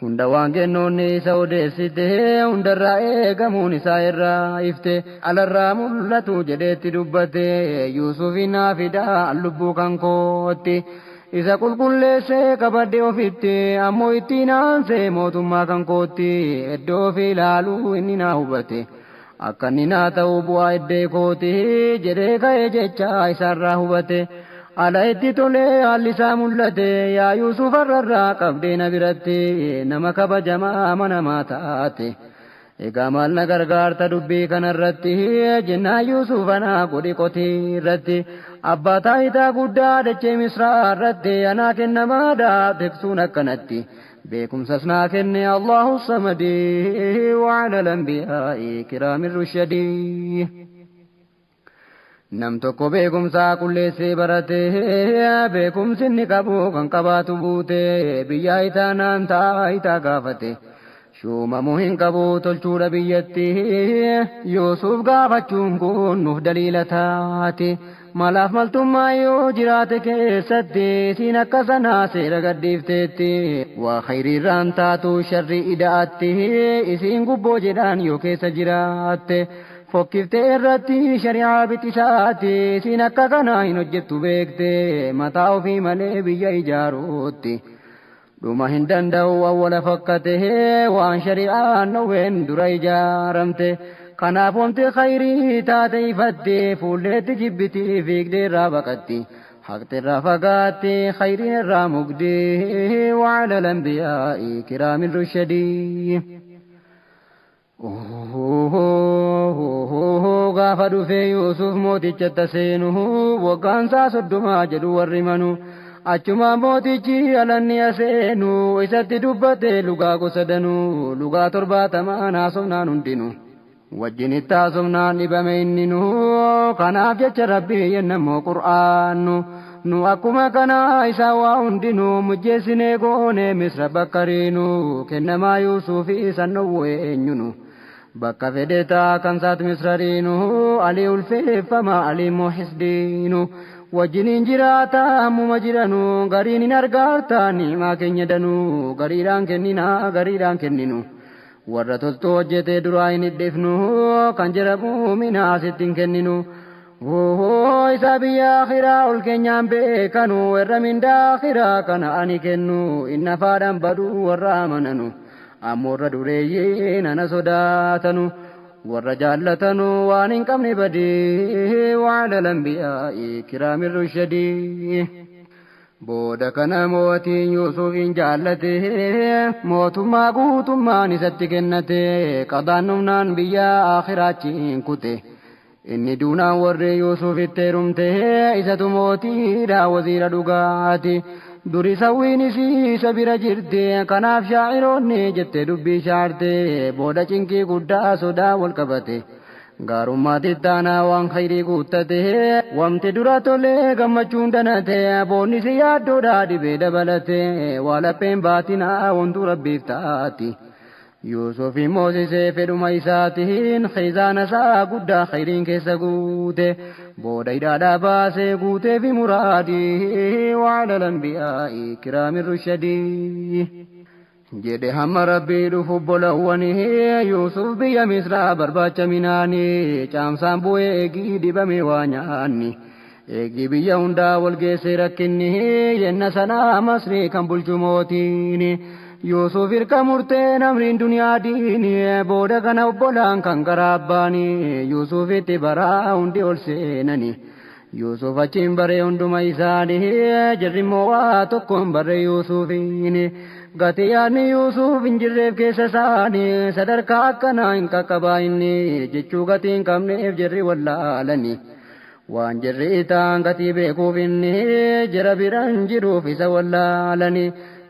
hunda waan kennoonni isa odeessite hundarraa eegamuun isaa irraa ifte alarraa mul'atu jedheetti dubbate Yuusufin naafidaa lubbuu kan kootti isa qulqulleessee qabadde ofitti ammoo ittiin aansee mootummaa kan kootti iddoo fi ilaaluu inni naa hubate akka inni naa ta'u bu'aa iddee kooti jedhee ka'ee jecha isaarraa hubate ala itti tolee haalli isaa mul'ate yaa Yuusuf arrarraa qabdee na biratti nama kabajamaa amanamaa taate egaa maal na gargaarta dubbii kanarratti jennaan Yuusuf anaa godhi qotii irratti abbaa taayitaa guddaa dachee Misraa irratti anaa kennamaadha tiksuun akkanatti beekumsas naa kenne Allahu samadii wa'ala al-anbiyaa'i kiraamin rushadii nam tokko beekumsaa qulleessee barate beekumsi inni qabu kan qabaatu buute biyyaa itaanaan taayitaa gaafate shuumamuu hin qabu tolchuudha biyyatti Yuusuf gaafachuun kun nuuf daliila taate malaaf maltummaa yoo jiraate keessatti siin akka sanaa seera gadhiifteetti waa khayriirraan taatu sharri ida'atti isiin gubboo jedhaan yoo keessa jiraatte fokkiftee irratti shari'aa bitisaati siin akka kanaa hin hojjettu beekte mataa ofii malee biyya ijaaruutti dhuma hin danda'u awwala fakkate waan shari'aan dhowween dura ijaaramte kanaaf wanti khayrii taate ifatte fuulleetti jibbiti fiigdee irraa baqatti haqxi irraa fagaatte khayriin irraa mugdee wa'ala al-anbiyaa'i kiraamin rushadii gaafa dhufee Yuusuf mootichatti seenu waggaansaa 30 jedhu warri manu achuma mootichi alanni aseenu isatti dubbate lugaa gosa danuu lugaa 70 haasofnaan hundinu wajjin ittaasumnaan dhibame inni nu kanaaf jecha rabbii yennamoo qur'aannu nu akkuma kana isa waa hundinuu mujjeessinee goone misra bakkariinu kennamaa yuusufi isan dhowwe eenyunu bakka fedhetaa kan saat misrariinu alii ulfeeffamaa alii muhisdiinu wajjiniin jiraata ammuma jiranu gariin hin argaarta ni'imaa keenya danuu gariidhaan kenninu warra toltuu hojjetee duraa hin hiddifnu kan jedhamu minaa sittiin kenninu isa biyya akhiraa ol keenyaan beekanu warra mindaa akhiraa kana ani kennu inna faadhaan baduu warra amananu ammoo warra dureeyyiin ana sodaatanu warra jaallatanu waan hin qabne badii wa'ala lambiyaa'ii kiraamin rushadii booda kana mootiin Yuusufiin jaallate mootummaa guutummaan isatti kennate qadaan humnaan biyya akhiraachiin kute inni duunaan warri Yuusufitti heerumte isatu mootiidha waziira dhugaati duri sawwiin isa bira jirte kanaaf shaa'iroonni jette dubbii shaarte booda cinqii guddaa sodaa wal qabate gaarummaatti taanaa waan khayrii guuttate wamti dura tolee gammachuun danate boonni si yaaddoodhaa dhibee dabalate waa lapheen baatinaa wantu rabbiif taati Yuusufi moosisee fedhuma isaatiin khizaana isaa guddaa khayriin keessa guute booda hidhaadhaa baasee guutee fi muraadii wa'ala lambiyaa'ii kiraamin rushadii jedhe hamma rabbii dhufu bolawwanii Yuusuf biyya misraa barbaacha minaanii caamsaan bu'ee eegii dibame waa nyaanni eegii biyya hundaa wal geessee rakkinni yenna sanaa masrii kan bulchu mootiini Yuusuf hirka murtee namriin duniyaa diini booda kana obbolaan kan garaa abbaani Yuusufitti baraa hundi ol seenani Yuusuf achiin baree hunduma isaanii jirrimmoo waa tokkoon baree Yuusufiini gati yaadni Yuusuf hin jirreef keessa isaanii sadarkaa akkanaa hin qaqqabaa inni jechuu gatii hin qabneef jirri wallaalani waan jirri itaan gatii beekuuf inni jira biraan jiruuf isa wallaalani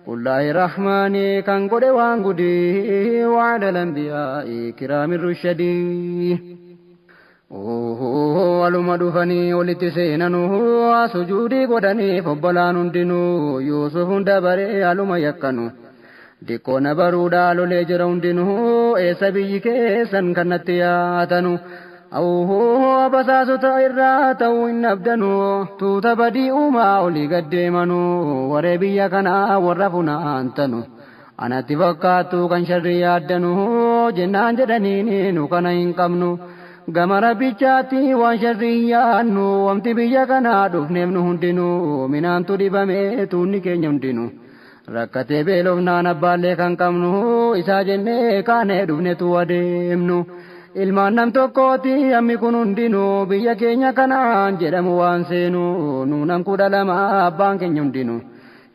Qullaahi rahmaanii kan godhe waan gudii wa'ala lambiyaa'ii kiraamin rushadii waluma dhufanii walitti seenanuu sujuudii godhaniif obbolaan hundinuu Yuusuf hunda baree aluma yakkanu diqqoona baruudhaa lolee jira hundinuu eessa biyyi keessan kannatti yaatanu basaasota irraa ta'uu hin abdanu tuuta badii uumaa olii gaddeemanu waree biyya kanaa warra funaantanu anatti fakkaattu kan sharrii yaaddanu jennaan jedhaniin nu kana hin qabnu gama rabbichaatti waan sharrii yaannu wamti biyya kanaa dhufneef nu hundinuu minaantu dhibamee tuunni keenya hundinuu rakkatee beelofnaan abbaallee kan qabnu isaa jennee kaanee dhufnetu adeemnu ilmaan nam tokkooti ammi kun hundinuu biyya keenya kanaan jedhamu waan seenu nuunam 12 abbaan keenya hundinuu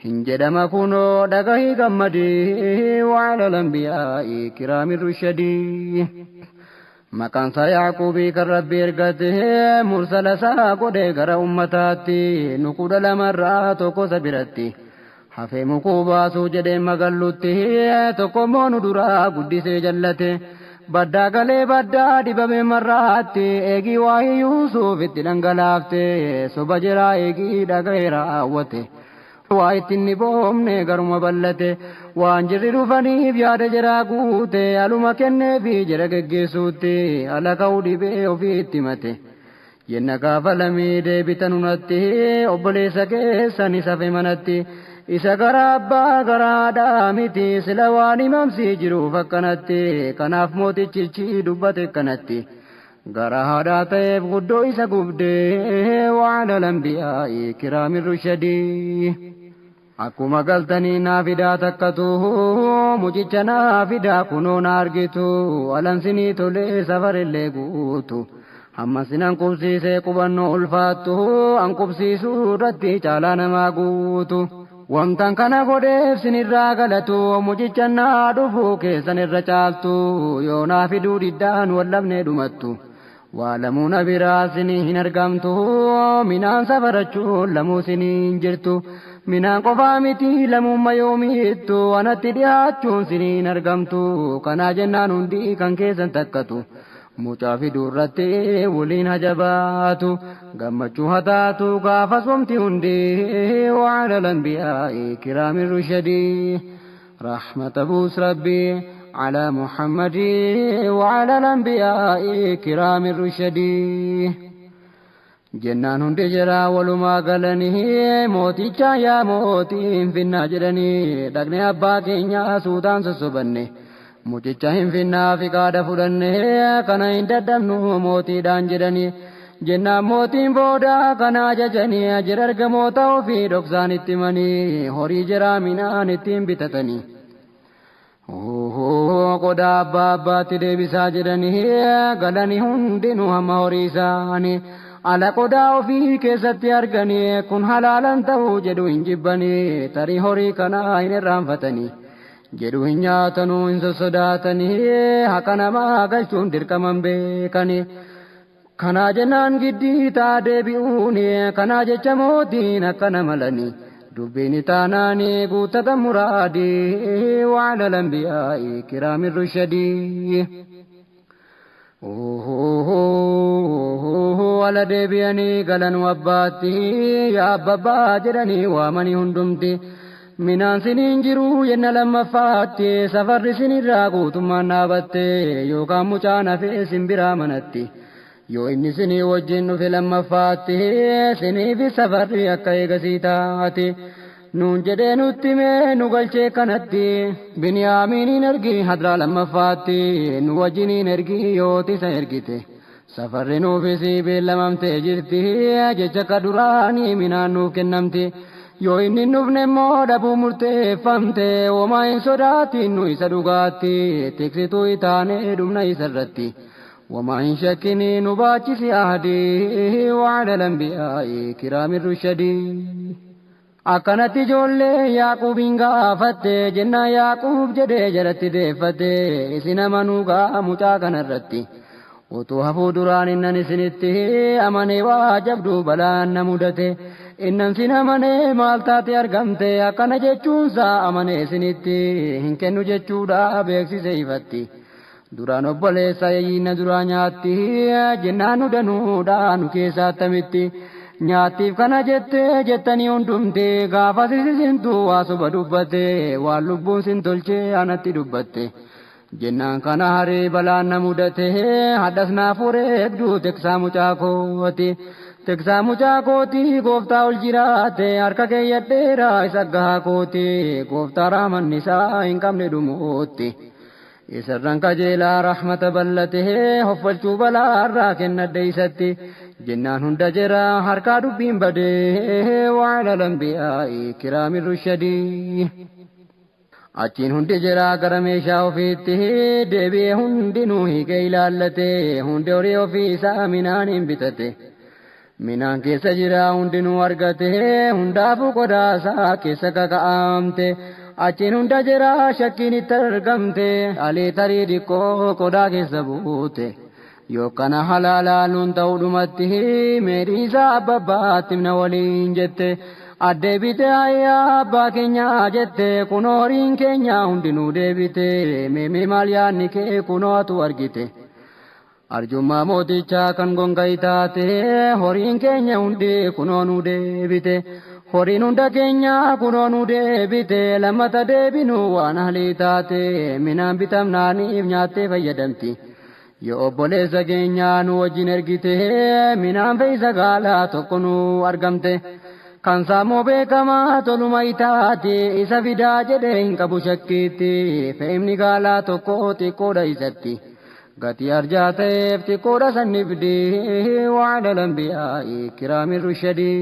hin jedhama kunoo dhagahii gammadii wa'ala lambiyaa'ii kiraamin rushadii maqaansaa Yaaquubii kan rabbi ergate mursala isaa godhee gara ummataatti nu 12 irraa tokko isa biratti hafee mukuu baasuu jedhee magallutti tokkommoo nu duraa guddisee jallate baddaa galee baddaa dibame marraatti eegii waa'ee Yuusuf itti dhangalaafte soba jiraa eegii dhaga'ee raawwate waa ittiin ni boomne garuma ballate waan jirri dhufaniif yaada jiraa guute aluma kenneefi jira geggeessuutti ala ka'uu dhibee ofiitti mate yenna gaafa lamii deebitan hunatti obboleessa keessan isa fe manatti isa garaa abbaa garaadhaa miti sila waan himamsii jiruuf akkanatti kanaaf mootichichi dubbate akkanatti garaa haadhaa ta'eef guddoo isa gubdee wa'ala lambiyaa'ii kiraamin rushadii akkuma galtanii naa fidaa takkatu mucicha naa fidaa kunoo na argitu alansinii tolee safarillee guutu hamma sinan qubsiisee qubannoo ulfaattu an qubsiisuu irratti caalaa namaa guutu wamtan kana godheef sinirraa galatu mucicha naa dhufuu keessan irra caaltu yoo naa fiduu diddaan wallabnee dhumattu waa lamuuna biraa sinii hin argamtu minaan safarachuun lamuu sinii hin jirtu minaan qofaa miti lamuumma yoomiittu anatti dhiyaachuun sinii hin argamtu kanaa jennaan hundi kan keessan takkatu mucaa fidurratti waliin hajabaatu gammachuu hataatu gaafas wamti hundee وعلى الأنبياء كرام الرشدي رحمة بوس ربي على محمد وعلى الأنبياء كرام الرشدي جنان هندي جرا ولما قالني موتي يا موتي في الناجرني دقني أبا كينيا سودان سسبني mucichahin finna fi qaada fudhanne kana hin daddabnu mootiidhaan jedhani jennaan mootiin booda kana ajajanii ajira argamoota ofii dhoksaan itti himanii horii jiraa minaan ittiin bitatanii qodaa abbaa abbaatti deebisaa jedhanii galanii hundinuu hamma horii isaanii ala qodaa ofii keessatti arganii kun halaalan ta'uu jedhu hin jibbanii tarii horii kana hin irraanfatanii jedhu hin nyaatanu hin sossodaatanii haqa namaa galchuun dirqaman beekanii kanaa jennaan giddii taa deebi'uuni kanaa jecha mootiin akkana malanii dubbiin taanaanii guutata muraadii وعلى الأنبياء كرام الرشدي wala deebi'anii galan wabbaatti yaa abbaa jedhanii waamanii hundumti minaan siniin jiru yenna lammaffaatti safarri sinirraa guutummaan dhaabatte yookaan mucaan hafee simbiraa manatti yoo inni sinii wajjin dhufe lammaffaatti siniifi safarri akka eegasii taate nuun jedhee nutti mee nu galchee kanatti biniyaamiiniin ergi hadraa lammaffaatti nu wajjiniin ergi yootisa ergite safarri nuufisi beellamamtee jirti jecha ka duraanii minaan nuuf kennamti yoo inni nufne immoo dhabuu murteeffamte homaa hin sodaatiin nu isa dhugaatti tiksituu itaanee dhumna isa irratti homaa hin shakkini nu baachisi ahadii وعلى الأنبياء كرام الرشدي akkanatti ijoollee yaaquubiin gaafatte jennaan yaaquub jedhee jalatti deeffatte isin amanuu gaa mucaa kanarratti utuu hafuu duraan innan isinitti amanee waa jabduu balaan na mudate innan sin amanee maal taate argamte akkana jechuunsaa amanee isinitti hin kennu jechuudha beeksise ifatti duraan obboleessa yayyiina duraa nyaatti jennaan nu danuudha nu keessaa attamitti nyaattiif kana jettanii hundumte gaafa sisintu waa soba dubbatte waan lubbuun sin tolchee anatti dubbatte jennaan kana haree balaan na mudate hadhas naaf wareegduu teksaa mucaa kooti teksaa mucaa kooti gooftaa ol jiraate harka keeyyadheeraa isa gahaa kooti gooftaa raamanni isaa hin qabne dhumuutti isarran kajeelaa rahmata ballate hoffalchuu balaarraa kennadhe isatti jennaan hunda jira harkaa dubbiin badee وعلى الأنبياء كرام الرشدي achiin hundi jira gara meeshaa ofiitti deebi'ee hundinuu hiikee ilaallate hundi horii ofii isaa minaan hin bitate minaan keessa jira hundinuu argate hundaafuu qodaasaa keessa kaka'amte achiin hunda jira shakkiin itti argamte alee tarii dhiqqoo qodaa keessa buute yookana halaalaanuun ta'uu dhumatti meedhiisaa abbabbaatti na waliin jette addee bite ayyaa abbaa keenyaa jette kunoo horiin keenya hundinuu deebite meemee maal yaadni kee kunoo atu argite arjummaa mootichaa kan gonga'i taate horiin keenya hundi kunoo nu deebite horiin hunda keenya kunoo nu deebite lammata deebinu waan haalii taate minaan bitamnaaniif nyaattee fayyadamti yoo obboleessa keenyaa nu wajjin ergite minaan fe'isa gaalaa tokko nu argamte kan saamoo beekamaa toluma itaati isa fidaa jedhee hin qabu shakkiitti fe'imni gaalaa tokko xiqqoodha isatti gatii arjaa ta'eef xiqqoodha sanni fidee وعلى الأنبياء كرام الرشدي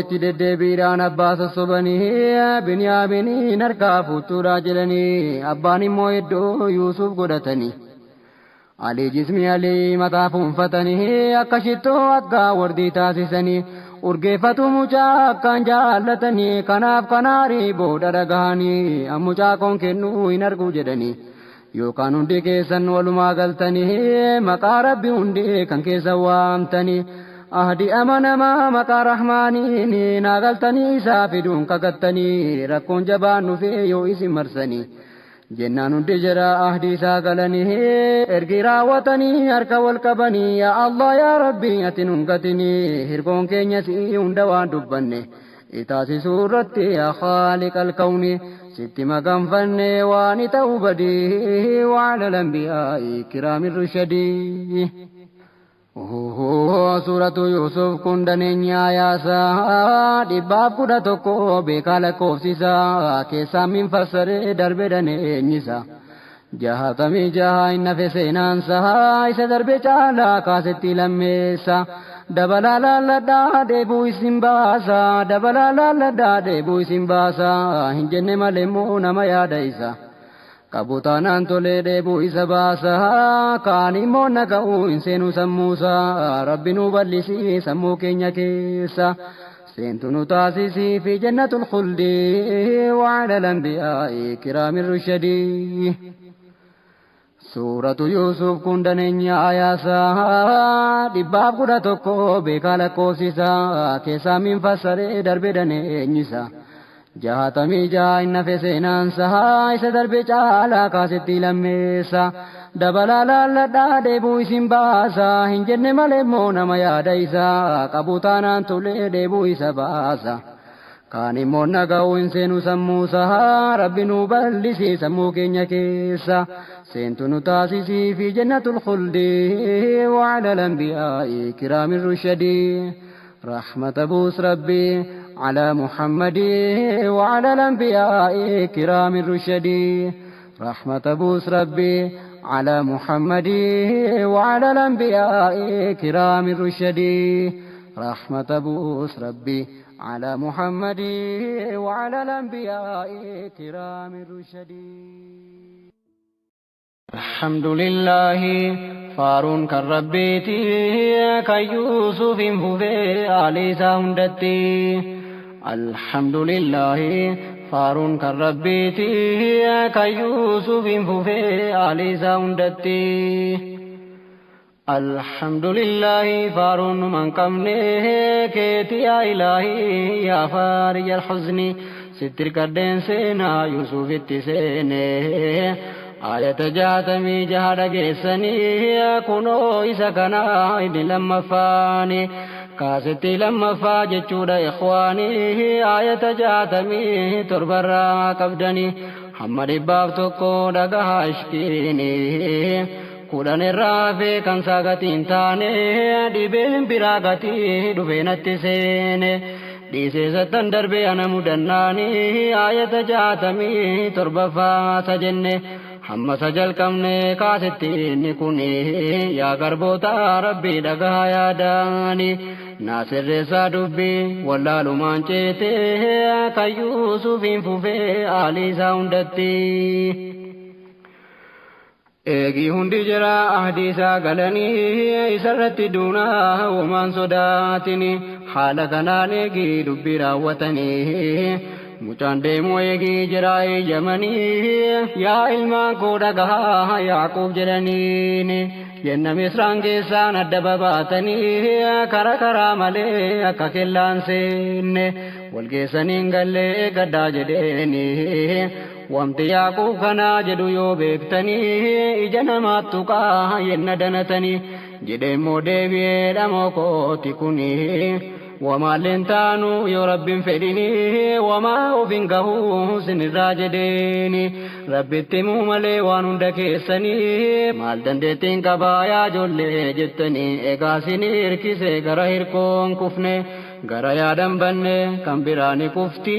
itti deddeebiidhaan abbaa sossobanii biniyaaminiin harkaa fuutuudhaa jedhanii abbaan immoo iddoo yuusuf godhatanii alii jismi alii mataa fuunfatanii akka shittoo akka wardii taasisanii urgeeffatu mucaa akkaan jaallatanii kanaaf kanaarii booda dhagahanii mucaa koon kennuu hin argu jedhanii yookaan hundi keessan walumaa galtanii maqaa rabbi hundi kan keessa waamtanii ahdi amanamaa maqaa rahmaaniin naagaltanii isaa fiduun kakattanii rakkoon jabaan dhufee yoo isin marsanii jennaan hundi jira ahdii isaa galanii ergi raawwatanii harka wal qabanii yaa Allah yaa Rabbi ati nun gatinii hirkoon keenya si hunda waan dubbanne itaasisuu irratti yaa Khaaliqal kawni sitti maganfanne waan ta'u badii wa'ala lambiyaa kiraamir rushadii. Suuratu Yusuf kun daneenya yaasaa dhibbaaf kudha tokko beekaa lakkoofsisaa keessaa min fassaree darbe daneenyisa 66 inni hafe seenaansaa isa darbe caalaa kaasetti lammeessa dabalaa laalladhaa deebuu isin baasa dabalaa laalladhaa deebuu isin baasa hin jenne malee immoo nama yaada isa kabutaanaan tolee deebuu isa baasa kaan immoo naga'uu hin seenuu sammuusa rabbi nu bal'isii sammuu keenya keessa seentu nu taasisii fi jannatul khuldi wa'ala lambiyaa kiraamir rushadii. Suuratu Yusuf kun daneenya yaasaa dhibbaaf kudha tokko beekaa lakkoofsisaa keessaa min fassaree darbe daneenyisa 66 inni hafe seenaansaa isa darbe caalaa kaasetti lammeessa dabalaa laalladhaa deebuu isin baasa hin jenne malee immoo nama yaada isaa qabutaanaan tolee deebuu isa baasa kaan immoo naga'uu hin seenuu sammuusa rabbi nu bal'isii sammuu keenya keessa seentu nu taasisii fi jannatul khuldi wa'ala lambiyaa kiraamir rushadii rahmata buus rabbi على محمد وعلى الأنبياء كرام الرشدي رحمة بوس ربي على محمد وعلى الأنبياء كرام الرشدي رحمة بوس ربي على محمد وعلى الأنبياء كرام الرشدي. الحمد لله فارون كالربيتي كيوسف فوفي علي ساوندتي الحمد لله فارون كالربيتي كيوسف فوفي علي ساوندتي الحمد لله فارون من قمنه كيتي يا إلهي يا فارج الحزن ستر كردين سينا يوسف التسينه آية جاتمي جهد جيسني كنو إسا كنا إدي لما فاني كاستي لما فاجتشود إخواني آية جاتمي تربرا كبدني حمد بافتكو دقها اشكيني كودان الرافي كان ساقتين تاني دي بين براغتي دفين التسيني ديسي ستن دربي أنا مدناني آية جاتمي تربفا سجني هم سجل كمني كاستين كوني يا غربوتا ربي دغا يا داني ناصر رسا دبي ولا لمان چيتي كيوسف فوفي علي ساوندتي ايغي هندي جرا احديثا غلني اسرت دونا ومان صداتني حال كناني غي دبي راوتني mucaan deemu eegii jiraa'ee jamanii yaa ilmaan koo dhagahaa Yaaqoob jedhaniini jenna Misraan keessaan adda babaatanii karaa malee akka kellaan seenne wal geessaniin gallee gaddaa jedheeni wamti Yaaqoob kanaa jedhu yoo beektanii ija namaattu qaa yenna danatanii jedheemmoo deebi'ee dhamoo kooti kuni وما لنتانو يا رب فديني وما وفنقه سن الراجديني رب التمو ملي وانو دكيسني مال دندتين كبايا جولي جتني اقاسني اركسي غرهر كون كفني غرا يادم بني كمبراني كفتي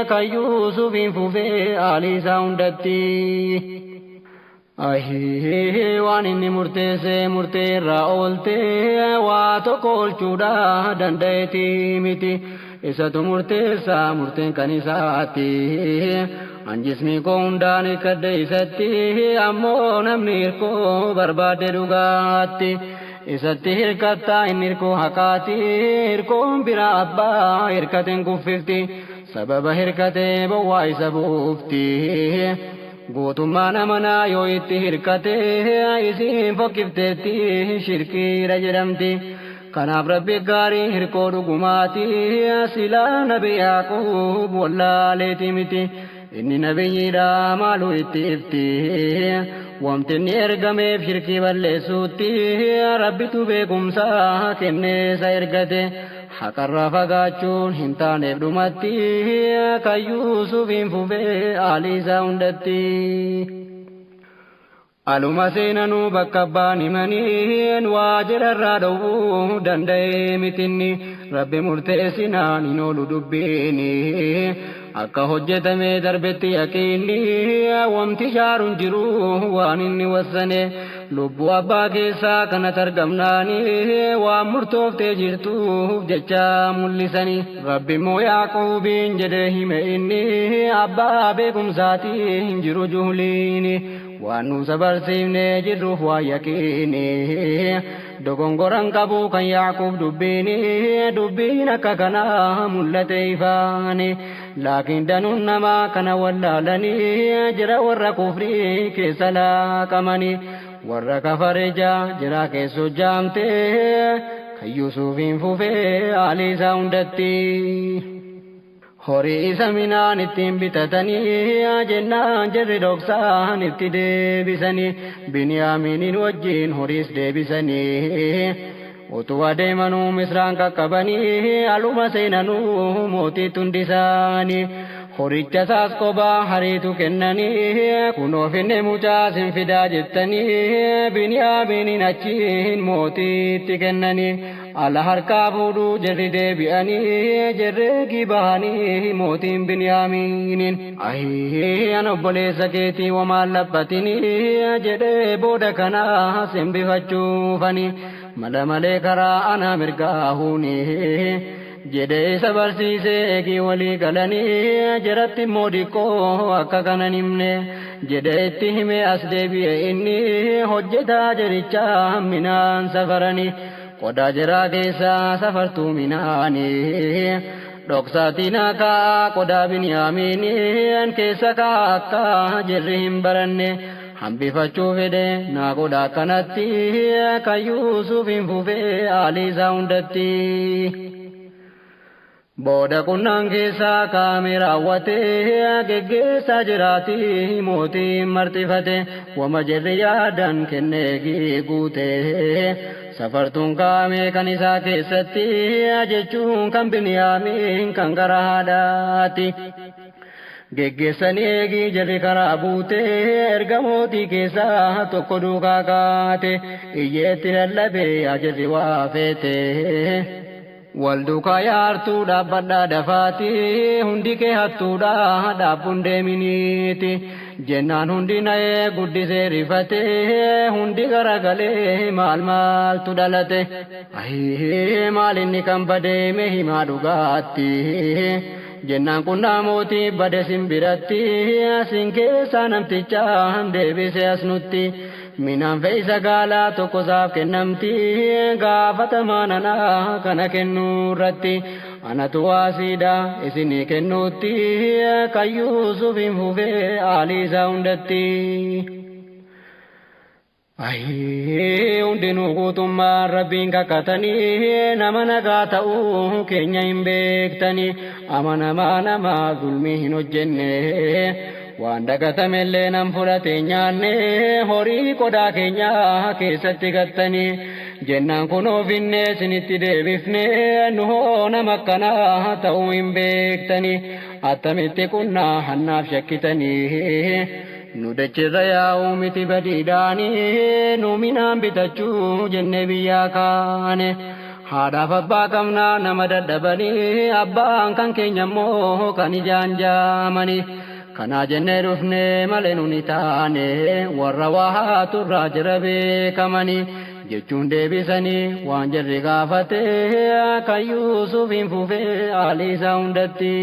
كيوسف فوفي آلي ساوندتي أهي وان إني مرتي راولتي واتو كل چودا دندتي ميتي إساتو مرتين كنيساتي أنجسمي كونداني كديستي أمو نمنيركو برباد رغاتي إساتي هركتا إنيركو حقاتي هركو برا أبا هركتين كففتي سبب هركتي بواي سبوفتي gootummaan amanaa yoo itti hirkatee isiin fokkifteetti shirkiira jedhamti kanaaf rabbi gaarii hirkoo dhugumaati silaa nabi Yaaqoob wallaaleeti miti inni nabiyyiidha maaluu itti ifti wamtinni ergame shirkii balleessuutti rabbitu beekumsa kenneesa ergate haqarraa fagaachuun hin taaneef dhumatti kan Yuusufiin fufee aaliisaa hundatti. Aluma seenanuu bakka abbaan himaniin waajirarraa dhowwuu danda'ee mitinni rabbi murteessinaan hin oolu dubbiini akka hojjetamee darbetti yaqiinni wamti shaaruun jiru waan inni wassane lubbuu abbaa keessaa kanat argamnaani waan murtooftee jirtuuf jecha mul'isani rabbi immoo Yaaquubiin jedhee hime inni abbaa beekumsaatii hin jiru juhliini waan nu sabarsiifne jirruuf waa yaqiini dogongoran qabu kan Yaaquub dubbiin akka kanaa mul'ate ifaani laakiin danuun namaa kana wallaalanii jira warra kufrii keessa laaqamani warra kafareja jira keessoo jaamte kan Yuusufiin fufee aaliisaa hundatti. Horii isa minaan ittiin bitatanii jennaan jarri dhoksaan itti deebisanii Biniyaamiinin wajjin horiis deebisanii utuu adeemanuu Misraan qaqqabanii aluma seenanuu mootii tundisaanii horicha saas kophaa hariitu kennanii kunoo finne mucaa sin fidaa jettanii Biniyaamiinin achiin mootiitti kennanii. Ala harkaa fuudhuu jarri deebi'anii jarreegii bahanii mootiin Biniyaamiiniin ana obboleessa keetii wamaan laphatinii jedhee booda kanaa simbifachuufanii mala malee karaa ana mirgaa huunii jedhee isa barsiisee eegii walii galanii jaratti immoo diqqoo akka kanan himne jedhee itti hime as deebi'e inni hojjetaa jarichaa minaan safaranii. Qodaa jiraa keessaa safartuu minaanii dhoksaatiin akka qodaa Biniyaamiin keessa akka jirri hin baranne hambifachuu fedhe naa qodaa kanatti kan Yuusufiin fufee aaliisaa hundatti. Booda qunnaan keessaa kaamee raawwatee geggeessaa jiraatii mootiin marxifate wama jirri yaadan kennee guutee. Safartuun kaamee kan isaa keessatti jechuun kan Biniyaamiin kan gara haadhaati. Geggeessanii eegii jarri karaa buutee erga mootii keessaa tokko duukaa kaate iyyeetti lallabee ajarri waa feete. Wal duukaa yaartuu dhaabbadhaa dafaati hundi kee hattuudhaa dhaabbuun deeminiiti. Jennaan hundi na'ee guddisee rifatee hundi garagalee maaltu dhalate maal inni kan badeeme himaa dhugaatti jennaan qunnaa mootii bade simbiratti sin keessaa namtichaa deebisee as nutti minaan fe'isa gaalaa tokko saaf kennamti gaafatamaa nanaa kana kennuurratti. Anatu waasiidha isinii kennuutti kan Yuusufiin fufee aaliisaa hundatti. Hundinuu guutummaan rabbiin kakkatanii nama nagaa ta'uu keenya hin beektanii amanamaa namaa zulmii hin hojjenne waan dagatamellee nan fudhate nyaanne horii qodaa keenyaa keessatti gattanii. Jennaan kunoo finne sinitti deebifne nu hoo nama akkanaa ta'uu hin beektanii attamitti qunnaa hannaaf shakkitanii nu dachirra yaa'uu miti badiidhaanii nu minaan bitachuu jenne biyyaa kaane haadhaaf abbaa qabnaa nama dadhabanii abbaan kan keenya immoo kan ijaan jaamanii. Kanaa jennee dhufne malee nuni taane warra waa turraa jira beekamanii jechuun deebisanii waan jarri gaafate kan Yuusufiin fufee aaliisaa hundatti.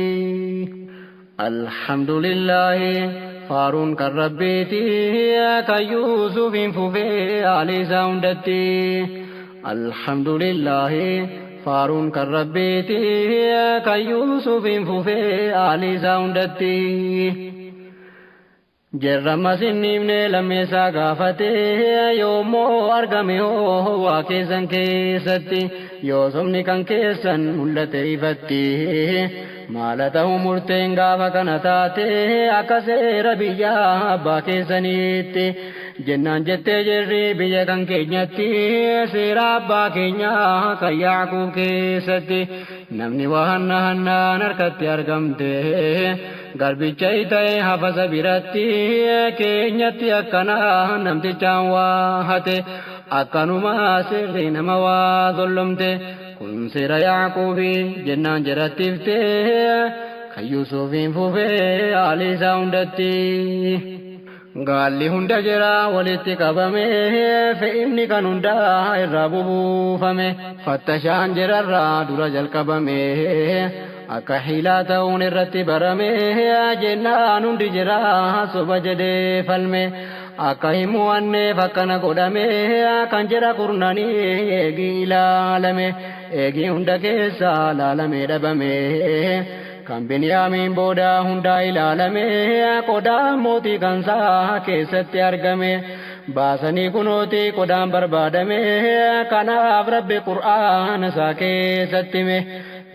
Alhamdulillahi faaruun kan rabbiiti kan Yuusufiin fufee aaliisaa hundatti. Alhamdulillahi faaruun kan rabbiiti kan Yuusufiin fufee aaliisaa hundatti. Jarrama sinimne lammeessa gaafate yoommoo argame hoo waa keessan keessatti yoo somni kan keessan mul'ate ifatti maala ta'u murteen gaafa kana taate akka seera biyyaa abbaa keessaniitti jennaan jettee jirri biyya kan keenyatti seera abbaa keenyaa kan Yaaqoob keessatti namni waa hannaan harkatti argamte garbicha ta'e hafasa biratti keenyatti akkana namtichaan waa hate akkanuma sirri nama waa dollomte kun seera Yaaqoobi jennaan jedhattifte kan Yuusufiin fufee haalli isaa hundatti gaalli hunda jira walitti qabame fe'imni kan hundaa irraa bubuufame fattashaan jirarraa dura jalqabame akka hiilaa ta'uun irratti barame jennaan hundi jira soba jedhee falme akka himu anneef akkana godhame kan jira kurnanii eegi ilaalame eegi hunda keessa laalame dhabame kan Beniyaamiin booda hundaa ilaalame qodaan mootii kansaa keessatti argame baasanii kunooti qodaan barbaadame kanaaf rabbi qur'aana isaa keessatti hime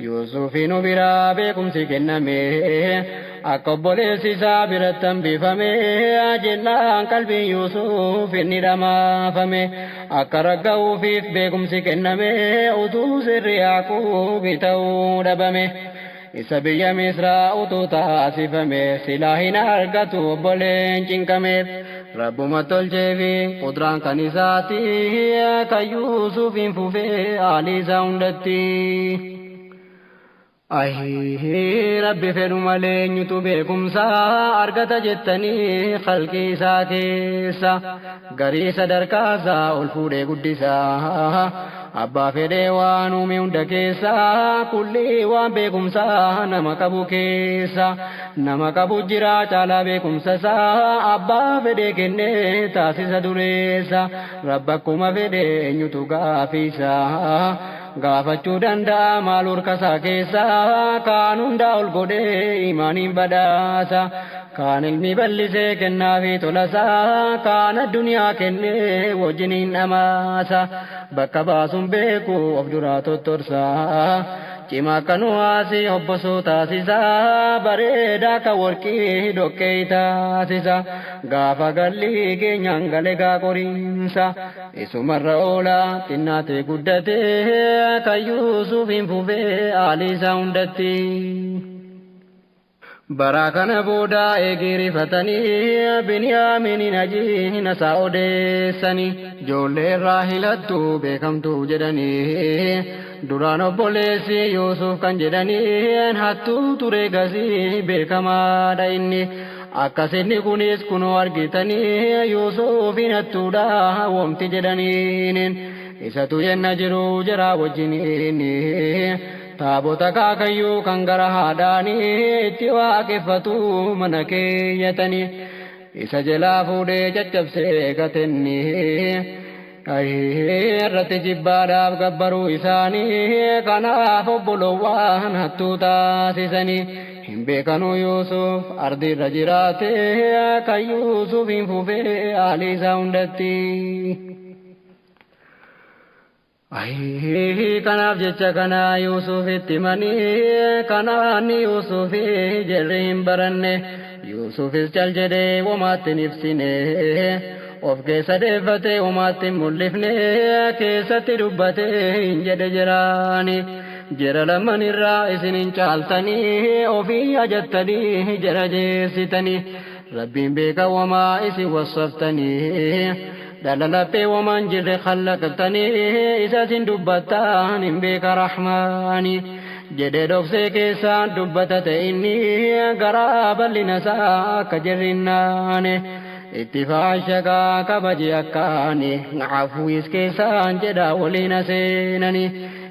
Yuusufiinu biraa beekumsi kenname akka obboleessi isaa biratti hambifame jennaan qalbiin Yuusuf inni dhamaafame akka ragga'uufiif beekumsi kenname utuu sirri Yaaqoob ta'uu dhabame isa biyya Misraa utuu taasifame silaa hin argatu obboleen cinqameef rabbuma tolcheefi qudraan kan isaati kan Yuusufiin fufee haalli isaa hundatti. Rabbi fedhu malee eenyutu beekumsa argata jettanii khalqii isaa keessa garii sadarkaasaa ol fuudhee guddisaa abbaa fedhee waan uume hunda keessa kulli waan beekumsaa nama qabu keessa nama qabu jira caalaa beekumsa isaa abbaa fedhee kennee taasisa dureessa rabbi akkuma fedhee eenyutu gaafisa gaafachuu danda'a maal urkasaa keessa kaan hundaa ol godhee imaaniin badhaasa kaan ilmi bal'isee kennaafi tolasaa kaan addunyaa kennee wajjiniin dhamaasa bakka baasuun beeku of duraa tottorsaa cimaa kanuwaasi obbosoo taasisaa bareedaa ka warqii dhoqqee taasisa gaafa gallii keenyaan galegaa qoriinsa isumarra oola xinnaatee guddatee kan Yuusufiin fufee haalli isaa hundatti. Bara kana booda eegii rifatanii Beniyaamiin ajiin isaa odeessanii ijoollee irraa hilattu beekamtuu jedhanii duraan obboleessi Yuusuf kan jedhanii hattuu ture gasii beekamaadha inni akkasinni kunis kunoo argitanii Yuusufiin hattuudha womti jedhaniin isatu yenna jiru jira wajjiniin taabota kaakayyuu kan gara haadhaanii itti waaqeffatu mana keeyyatanii isa jalaa fuudhee caccabsee gatenni irratti jibbaadhaaf gabbaruu isaanii kanaaf obbolowwan hattuu taasisanii hin beekanuu Yuusuf ardiirra jiraate kan Yuusufiin fufee haalli isaa hundatti. Kanaaf jecha kana Yuusufitti manii kanaan Yuusufi jedhee hin baranne Yuusufis cal jedhee womaatti hin ibsine of keessa deeffatee womaatti hin mul'ifne keessatti dubbatee hin jedhe jiraani jara lamaan irraa isin hin caaltanii ofii ajattanii jara jeessitanii rabbiin beeka womaa isin wassaftanii dalalaphee womaan jirre khallaqtanii isasin dubbattaan hin beeka rahmaani jedhee dhoksee keessaan dubbatate inni garaa bal'ina isaa akka jirrinnaane itti faashagaa kabaje akkaani afuwis keessaan jedha waliin seenani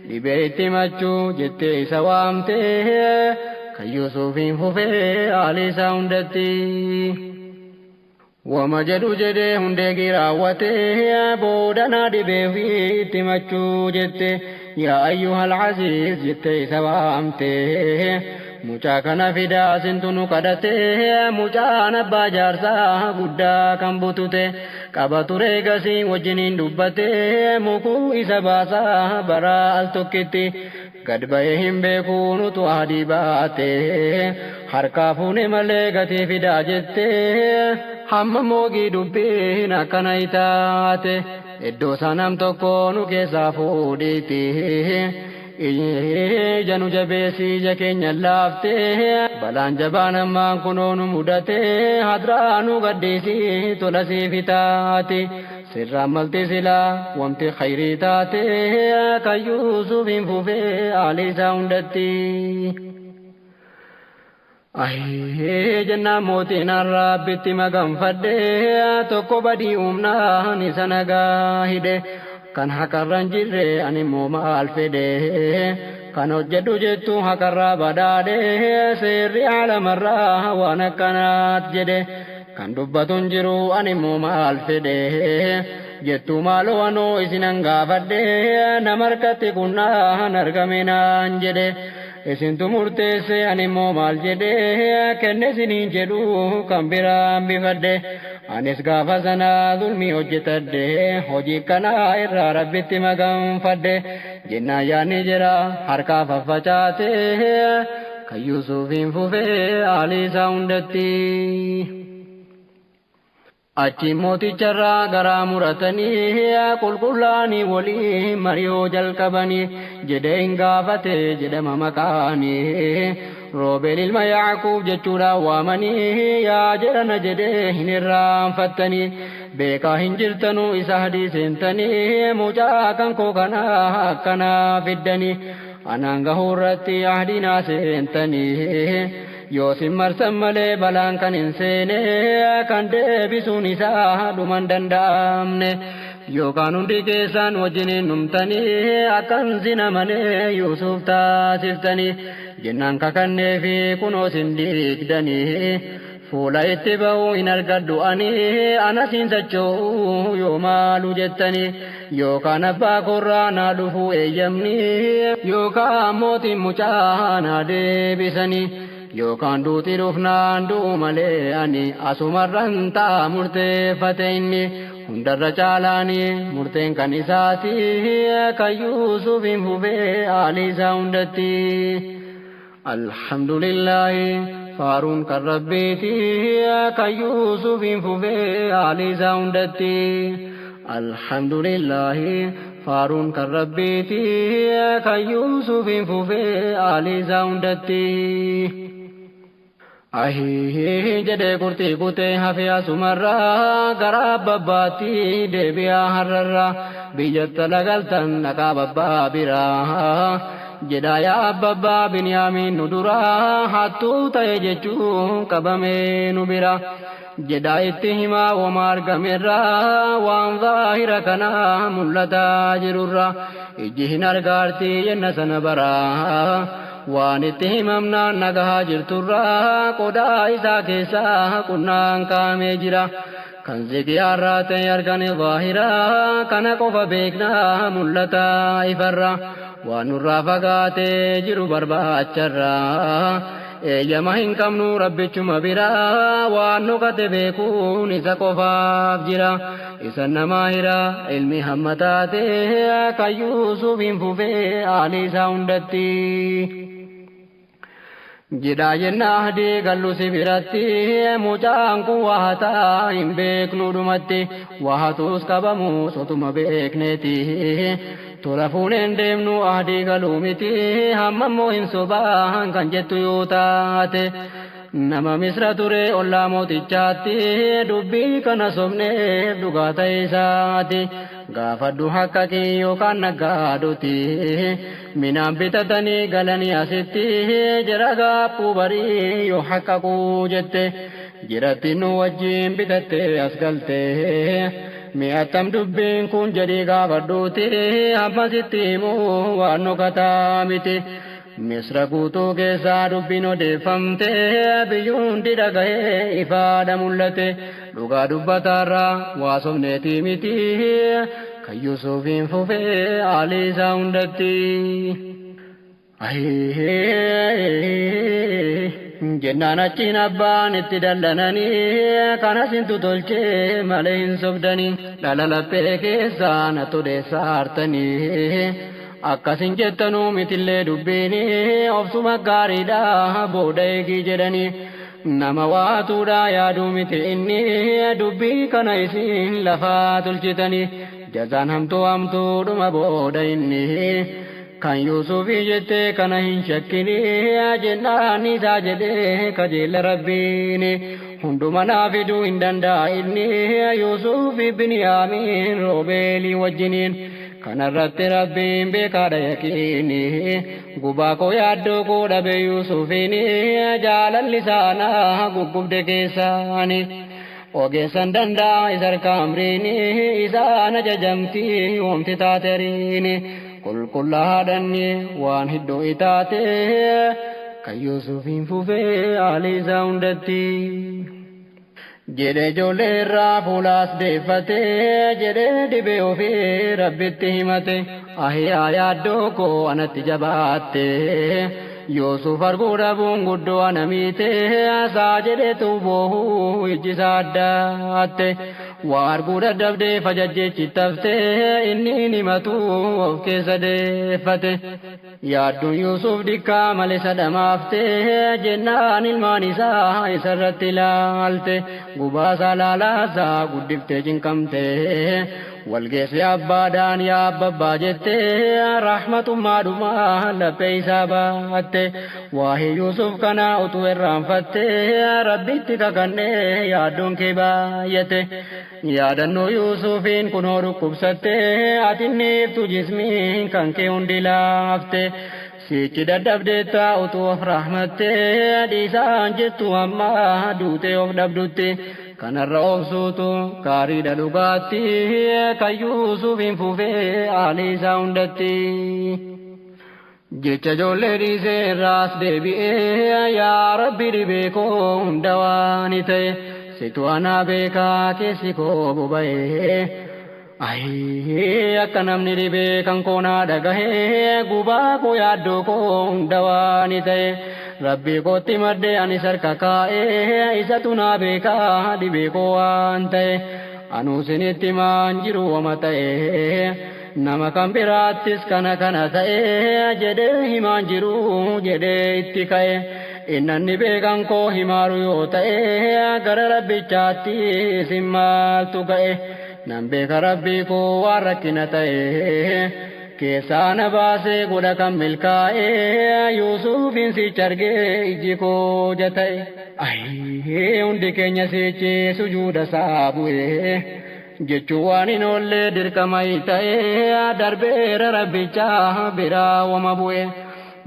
dhibee itti machuu jettee isa waamtee kan Yuusufiin fufee haalli isaa hundatti. Wama jedhu jedhee hundee raawwatee boodana dhibee itti machuu jette yaa ayyuhal aziiz jettee isa waamte mucaa kana fidaa sintunu kadhate mucaan abbaa jaarsaa guddaa kan butute qaba ture gasii wajjiniin dubbate mukuu isa baasaa bara al tokkitti gad ba'ee hin beekuu nutu ahadii baate harkaa fuune malee gatii fidaa jette hamma moogii dubbiin akkana itaate iddoo sanam tokko nu keessaa fuudhiiti janu jabeessi ija keenya laafte balaan jabaan ammaan kunoo nu mudate hadraa nu gaddiisi tola siif taate sirraan malti silaa wanti khayrii taate kan Yuusuf hin fufee haalli isaa hundatti. Jennaan mootiin Rabbitti maganfadhe tokko badii humnaan isa nagaa hidhe kan haqarran jirre ani immoo maal fedhe kan hojjedhu jettu haqarraa badaadhe seerri alamarraa waan akkanaat jedhe kan dubbatun jiru ani immoo maal fedhe jettu maaloo anoo isinan gaafadhe nama harkatti kunnaan argame naan jedhe isintu murteesse ani immoo maal jedhe kenne isiniin jedhu kan biraan bifadhe anis gaafa sana zulmii hojjetadhe hojii kanaa irraa Rabbitti maganfadhe jennaan yaanni jira harkaa faffacaate kan Yuusufiin fufee haalli isaa hundatti. Achi mooticharraa garaa muratanii qulqullaanii walii mari'oo jalqabanii jedhee hin gaafate jedhama maqaanii Roobeel ilma Yaaqub jechuudhaan waamanii yaa jedhana jedhee hin irraanfattanii beekaa hin jirtanuu isa hadii seentanii mucaa kan koo kanaa akkanaa fiddanii anaan gahuurratti ahdinaa seentanii Yoosin marsan malee balaan kan hin seene kan deebisuun isaa dhuman danda'amne yookaan hundi keessaan wajjiniin numtanii akkan zina malee Yuusuf taasiftanii jennaan kakannee fi kunoo sin diigdanii fuula itti ba'uu hin argadhu ani anasiin socho'uu yoo maalu jettanii yookaan abbaa korraa naa dhufuu eeyyamni yookaan mootiin mucaa naa deebisanii yookaan duuti dhufnaan du'u malee ani asumarran ta'a murteeffate inni hundarra caalaani murteen kan isaati kan Yuusuf hin fufee haalli isaa hundatti. Alhamdulillahi faaruun kan Rabbiiti kan Yuusuf hin fufee haalli isaa hundatti. Alhamdulillahi faaruun kan Rabbiiti kan Yuusuf hin fufee haalli isaa hundatti. Jedhee kurtii kutee hafee asumarraa garaa babbaatti deebi'aa har'arraa biyyatti lagaltan dhaqaa babbaa biraa jedhaa yaa abbabbaa Biniyaamiin nu duraa hattuu ta'e jechuun qabamee nu bira jedhaa itti himaa wama argamerraa waan zaahira kanaa mul'ataa jirurraa ijji hin argaartii yenna sana baraa. waan itti himamnaan nagahaa jirturraa qodaa isaa keessaa qunnaan kaamee jira kan zigiyaarraa ta'e argane zaahiraa kana qofa beeknaa mul'ataa ifarraa waan nurraa fagaatee jiru barbaacharraa eeyyama hin qabnu rabbichuma biraa waan nu kate beekuun isa qofaaf jira isa namaa hira ilmi hamma taatee kan Yuusuf hin fufee haalli isaa hundatti. Jedhaa jennaa hadii gallu si biratti mucaan kun waataa hin beeknu dhumatti waatuus qabamu sotuma beekneeti tola fuuneen deemnu hadii galuu miti hammammoo hin sobaan kan jettu yoo taate nama misra ture ollaa mootichaatti dubbii kana sobneef dhugaa ta'e isaati gaafadhu haqqaqii yookaan naggaaduti minaan bitatanii galanii asitti jira gaaffuu barii yoo haqqaquu jette jiratti nu wajjiin bitatte as galte mi'attam dubbiin kun jedhii gaafadhuuti ammasitti himuu waan nukataa miti misra guutuu keessaa dubbiin odeeffamte biyyuun dhagahee ifaadha mul'ate dhugaa dubbataarraa waa sobneetii miti kan Yuusuf hin fufee haalli isaa hundatti. jennaan achiin abbaan itti dallananii kana sintu tolchee malee hin sobdanii dhala laphee keessaa na todeessaa hartanii akkasin jettanuu mitillee dubbiinii obsuma gaariidhaa booda eegii jedhanii nama waatuudhaa yaaduu miti inni dubbii kana isin lafaa tolchitanii jazaan hamtuudhuma booda inni kan Yuusufi jettee kana hin shakkini jennaan isaa jedhee kajeela rabbiin hunduma naa fiduu hin danda'a inni Yuusufi Biniyaamiin Roobeelii wajjiniin kanarratti rabbiin beekaadha yaqiini gubaa koo yaaddoo koo dhabe Yuusufiin jaalalli isaanaa guggubde keessaani ogeessan danda'a isarka amriin isaan ajajamtii oomti taatariin qulqullaadhanni waan hiddoo itaate kan Yuusufiin fufee haalii isaa hundatti jedhee ijoollee irraa fuulaas deeffatee jedhee dhibee ofii rabbitti himate ahiyaa yaaddoo koo anatti jabaatte Yuusuf arguu dhabuun guddoo ana miite saa jedheetu boohuu ijji isaa addaatte waa arguu dadhabdee fajajjeechi taftee inni himatu of keessa deeffate yaadduun Yuusuf dikkaa malee sadamaafte jennaan ilmaan isaa isarratti ilaalte gubaasaa laalaasaa guddiftee cinqamte walgeesse abbaadhaan yaa abbabbaa jettee rahmatummaadhumaa laphee isaa baatte waahee Yuusuf kana utuu irraanfatte rabbitti kakannee yaaddoon kee baay'ate yaadannoo Yuusufiin kunoo dhukkubsatte atinniiftu jismiin kan kee hundi laafte sichi dadhabdeetta utuu of rahmatte dhiisaan jettu amma duutee of dhabdutti kanarra obsuutu gaariidha dhugaatti kan Yuusufiin fufee haalii isaa hundatti jecha ijoollee dhiisee irraas deebi'ee yaa Rabbi dhibee koo hunda waan ta'e situ anaa beekaa keessi koo boba'ee akka namni dhibee kan koonaa dhagahee gubaa koo yaaddoo koo hunda waan ta'e Rabbi kootti maddee ani sarka kaa'ee isatu naa beekaa dhibee koo waan ta'e anuu sinitti maan jiru wama ta'e nama kan biraattis kana ta'e jedhee himaan jiru jedhee itti ka'e innanni beekan koo himaaru yoo ta'e gara rabbichaatti isin maaltu ga'e nan beeka rabbii koo waan rakkina ta'e keessaa na baasee godha kan milkaa'ee Yuusufiin sicha argee iji koo jata'e hundi keenya sichi sujuuda isaa bu'ee jechuun waan hin oollee dirqama ta'ee darbeera rabbichaa biraa wama bu'e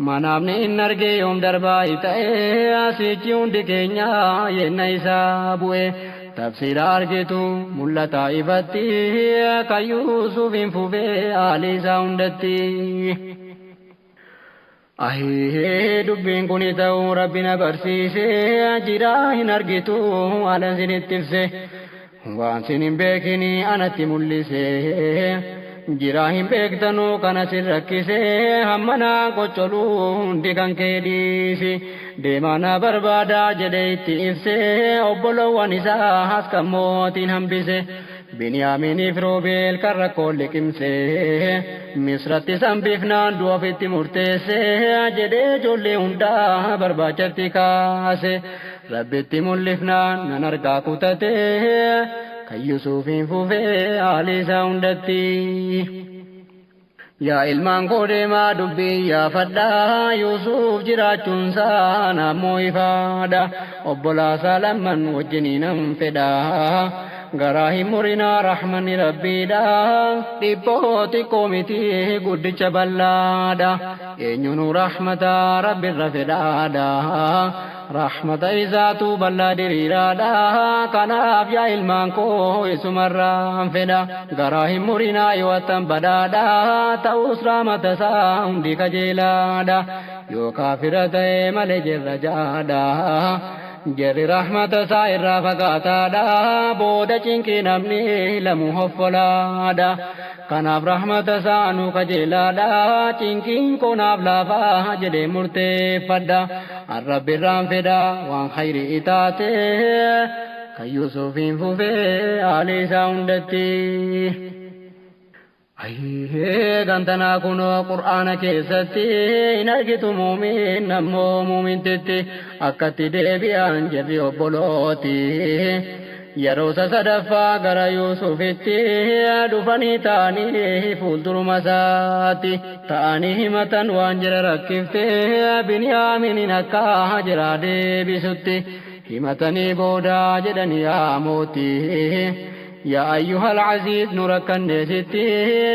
manaafni hin argee yoom darbaa ta'ee sichi hundi keenya yenna isaa bu'e tafsiira argitu mul'ata ifatti kan Yuusufiin fufee haalii isaa hundatti dubbiin kun ta'uu Rabbi na barsiisee jiraa hin argitu haala sinitti ibse waan sin hin beekini anatti mul'ise jiraa hin beektanuu kana sin rakkise hammanaa qoccoluu hundi kan kee dhiisi deemaa na barbaadaa jedhee itti ibse obbolowwan isaa haskan mootiin hambise Biniyaamiiniif Roobeel kan rakkoon liqimse Misratti sanbiifnaan du'a ofitti murteesse jedhee ijoollee hundaa barbaachatti kaase Rabbitti mul'ifnaan nan argaa kutate kan Yuusufiin fufee haalii isaa hundatti yaa ilmaan koo deemaa dubbii yaafadhaa Yuusuf jiraachuunsaa naammoo ifaadha obbolaasaa lamman wajjiniinan fedhaa garaa hin murinaa rahmanni rabbiidha dhibboo xiqqoo miti guddicha bal'aadha eenyunu rahmataa rabbirra fedhaadha rahmata isaatu bal'aa diriiraadha kanaaf yaa ilmaan koo isumarraan fedha garaa hin murinaa yoo attan badhaadha ta'us rahmata isaa hundi kajeelaadha yoo kaafira ta'e malee jirra jaadha جري رحمة سائر فقاتا دا بودا چنكي نمني لمو حفلا دا كناف رحمة سانو قجلا دا چنكين كناف لافا جدي مرتي فدا الرب الرام فدا وان خير إتاتي كيوسفين فوفي علي ساوندتي gantana kuno qur'aana keessatti hin argitu muumin nammoo muumintitti akkatti deebi'an jirri obbolooti yeroo sadaffaa gara Yuusufitti dhufanii ta'anii fuulduruma isaatti ta'anii himatan waan jira rakkifte Biniyaaminin akka jira deebisutti himatanii booda jedhanii yaa mootii يا أيها العزيز نورك النسيتي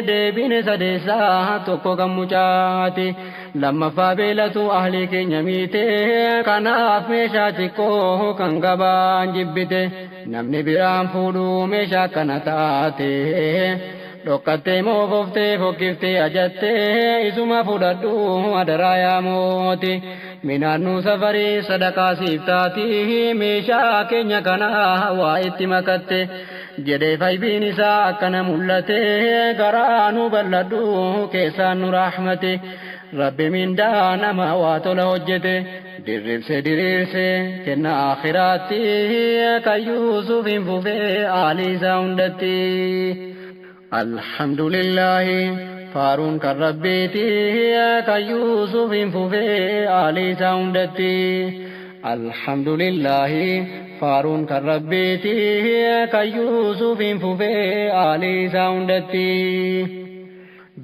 دبين سديسا توكو كمجاتي لما فابلة أهلك نميتي كان أفمشاتكو كان غبان جبتي نمني برام فودو مشا كانتاتي Dhokkatee moofoftee fokkiftee ajattee isuma fudhadhu adaraa mooti minaannu safarii sadaqaa siif taati meeshaa keenya kana waa itti makatte jedhee faybiin isaa akkana mul'ate garaa nu bal'adhu keessaan nu rahmate rabbi mindaa nama waa tola hojjete diriirse kenna akhiraatti kan Yuusufin fufee aalii isaa hundatti. الحمد لله فارون كربيتي كيوسف فوفي علي ساوندتي الحمد لله فارون كربيتي كيوسف فوفي علي ساوندتي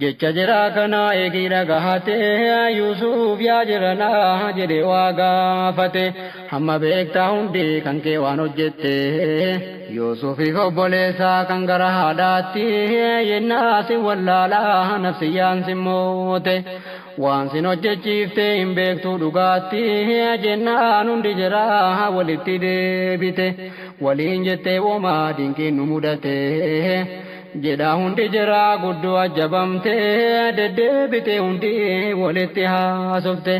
jecha jira kana eegira gahate Yuusuf yaa jirana jedhe waa gaafate hamma beektaa hundi kan kee waan hojjette Yuusufiif obboleessaa kan gara haadhaatti yennaa si wallaalaa nafsiyyaan si moote waan sin hojjechiifte hin beektuu dhugaatti jennaan hundi jira walitti deebite waliin jettee womaa dinqiin nu mudate jedha hundi jira guddoo ajjabamte deddeebite hundi walitti haasofte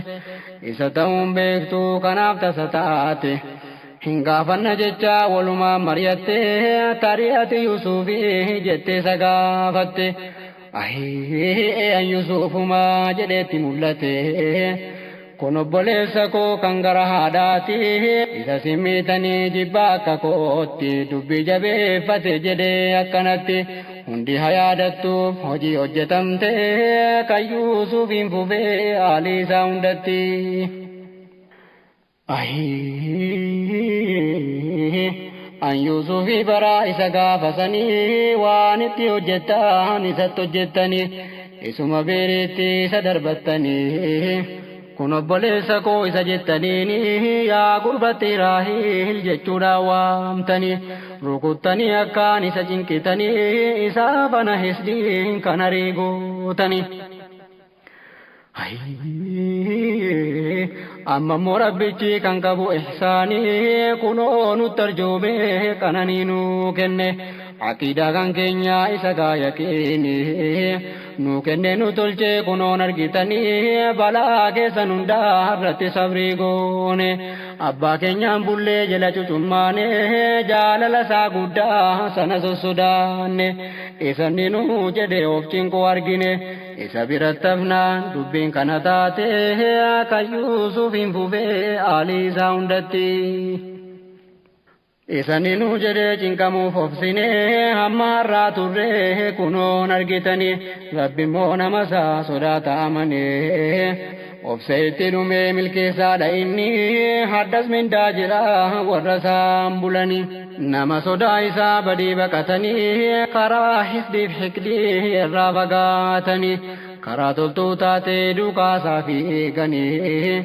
isa ta'uun beektuu kanaaf tasa taate hin gaafanna jecha walumaan mari'atte tari'ati Yuusufi jettee isa gaafatte an Yuusufumaa jedheetti mul'ate kun obboleessa koo kan gara haadhaati isa simmiitanii jibba akka kootti dubbii jabeeffate jedhee akkanatti hundi hayaadattuuf hojii hojjetamte kan Yuusufin fufee aalii isaa hundatti. An Yuusufi baraa isa gaafasanii waan itti hojjettan isatti hojjettanii isuma beeritti isa darbattanii. kun obboleessa koo isa jettaniini yaa gurbatti Raahil jechuudha waamtanii rukuttanii akkaan isa cinqitanii isa bana hisdiin kan ariigootanii. amma immoo rabbichi kan qabu ihsaanii kunoo nutti arjoomee kananii nuu kenne aqiidaa kan keenya isa gaaya keene nu kenne nu tolche kunoon argitanii balaa keessan hundaa irratti sabrii goone abbaa keenyaan bullee jala cucummaane jaalala isaa guddaa sana sossodaanne isanni nu jedhe of cinquu argine isa biratti hafnaan dubbiin kana taate kan Yuusufin fufee aalii isaa hundatti. Isani nu jedhe cinqamuuf obsine hamma har'aa turre kunoon argitanii rabbi immoo nama isaa sodaata amane obsee itti dhume milkeessaadha inni haddas mindaa jira warra isaan bulanii nama sodaa isaa badii baqatanii karaa hisdiif hiqdii irraa fagaatanii karaa toltuu taatee duukaasaa fi eeganii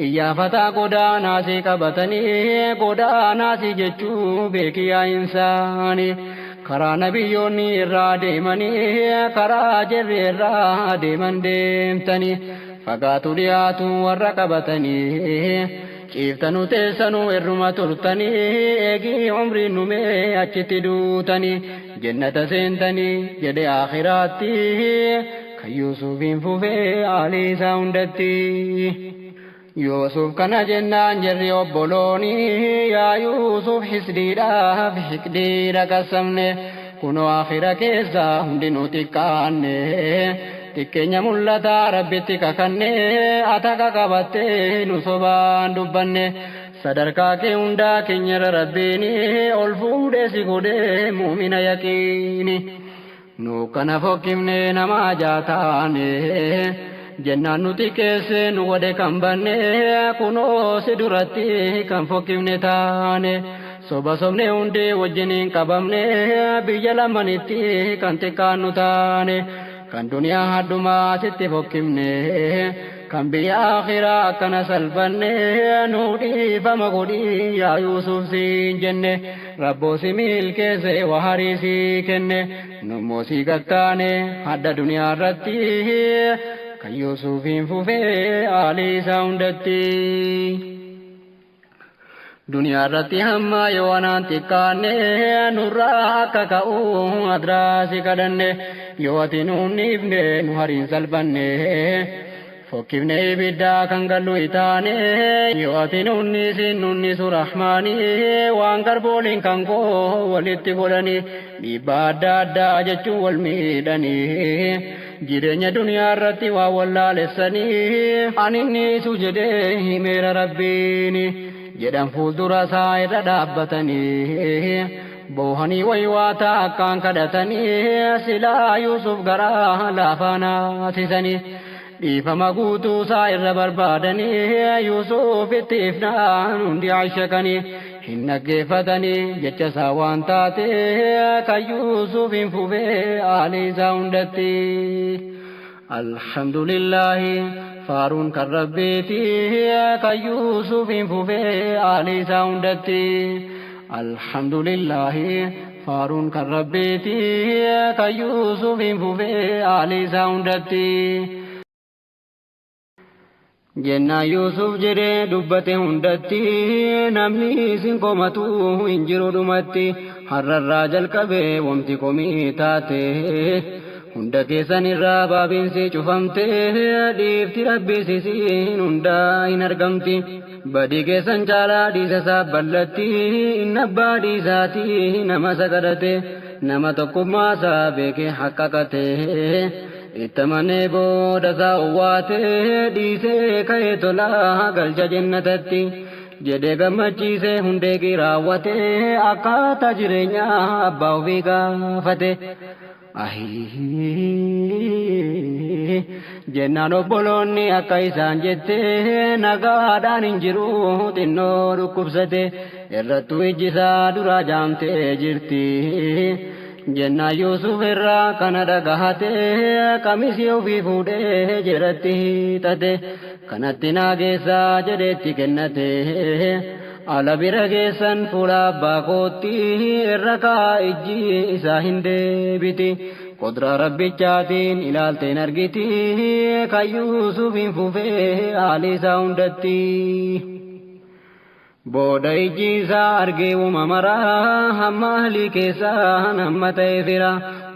iyyafataa godaanaasii qabatanii godaanaasii jechuu beekiyaa insaanii karaa nabiyyoonni irraa deemanii karaa jarri irraa deeman deemtanii fagaatu dhiyaatu warra qabatanii ciiftanuu teessanuu irruma turtanii eegii umriin numee achitti duutanii jannata seentanii jedhe akhiraatti kan Yuusufin fufee aalii isaa hundatti. Yuusuf kana jennaan jarri obboloonii yaa Yuusuf hisdiidhaaf hiqdiidha qasamne kunoo akhira keessa hundinuu xiqqaanne xiqqeenya mul'ataa rabbitti kakanne ataka qabattee nu sobaan dubbanne sadarkaa kee hundaa keenyarra rabbiini ol fuudhee si godhee muumina yaqiini nu kana fokkifne nama jaataane jennaan nuti keesse nu godhe kan banne kunoo si duratti kan fokkifne taane soba sobne hundi wajjiniin qabamne biyya lamanitti kan xiqqaannu taane kan duniyaa haddumaa sitti fokkifne kan biyya akhiraa akkana salphanne nu dhiifama godhii yaa Yuusuf siin jenne rabboo si milkeesse waharii sii kenne nummoo sii gattaane hadda duniyaa irratti kan Yuusufiin fufee aalii isaa hundatti duniyaa irratti hamma yoo anaan xiqqaanne nurraa akka ka'uu adraasi kadhanne yoo ati nuun dhiifne nu hariin salphanne fokkifne ibiddaa kan gallu itaane yoo ati nunnisin nunnisu rahmaani waan garbooliin kan koo walitti godhani dhiibbaa adda addaa jechuun wal miidhani jireenya duniyaa irratti waa wallaalessanii aninnisu jedhee himeera rabbiini jedhan fuuldura isaa irra dhaabbatanii boohanii waywaataa akkaan kadhatanii silaa Yuusuf garaa laafaa naasisanii dhiifama guutuu isaa irra barbaadanii Yuusuf itti ifnaan hundi ashakanii hin dhaggeeffatanii jecha isaa waan taate kan Yuusuf hin fufee aalii isaa hundatti alhamdulillahi faaruun kan rabbiiti kan Yuusuf hin fufee aalii isaa hundatti alhamdulillahi faaruun kan rabbiiti kan Yuusuf hin fufee aalii isaa hundatti jennaan Yuusuf jedhee dubbate hundatti namni isin komatu hin jiru dhumatti har'arraa jalqabee wamti komii taate hunda keessan irraa baabinsi cufamte dhiifti rabbisiisiin hundaa hin argamti badii keessan caalaa dhiisa isaa ballatti inni abbaa dhiisaatii nama sagadate nama tokkummaa isaa beekee haqqaqate ittamane booda isaa owwaate dhiisee ka'ee tolaa galcha jannatatti jedhee gammachiisee hundee raawwate akkaataa jireenyaa abbaa ofii gaafate jennaan obboloonni akka isaan jette nagaadhaan hin jiru xinnoo dhukkubsate irrattuu ijji isaa duraa jaamtee jirti jennaan Yuusuf irraa kana dhagahate qamisii ofii fuudhee jedhatti hiixate kanatti naageessaa jedheetti kennate ala bira geessan fuula abbaa kootti irra kaa ijji isaa hin deebiti qudraa rabbichaatiin ilaalteen argiti kan Yuusuf hin fufee aalii isaa hundatti booda ijji isaa argee uumamaraa hamma ahlii keessaa nama ta'e fira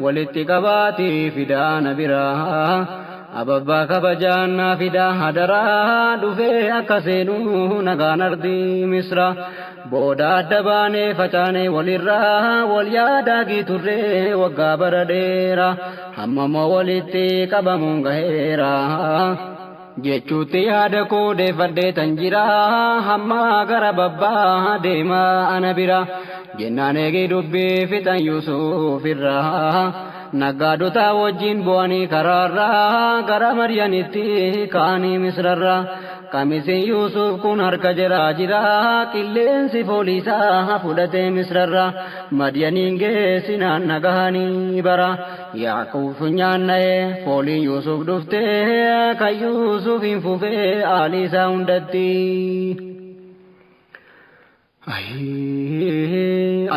walitti qabaatii fidaana biraa ababbaa kabajaannaa fidaa hadaraa dhufee akka seenuu nagaan ardii misra booda adda baanee facaanee walirraa wal yaadaagii turree waggaa bara dheeraa hammamoo walitti qabamuun gaheera jechuutti yaada koo deeffadhee tan jira hamma gara babbaa deemaa ana bira jennaan eegee dubbii fixan Yuusuf irraa naggaadota wajjin bu'anii karaarraa gara Madyanitti ka'anii Misrarraa qamisiin Yuusuf kun harka jiraa jira qilleensi fooliisaa fudhatee Misrarraa Madyaniin geessinaan nagahanii bara Yaaqub funyaanna'ee fooliin Yuusuf dhuftee kan Yuusuf hin fufee aalii isaa hundatti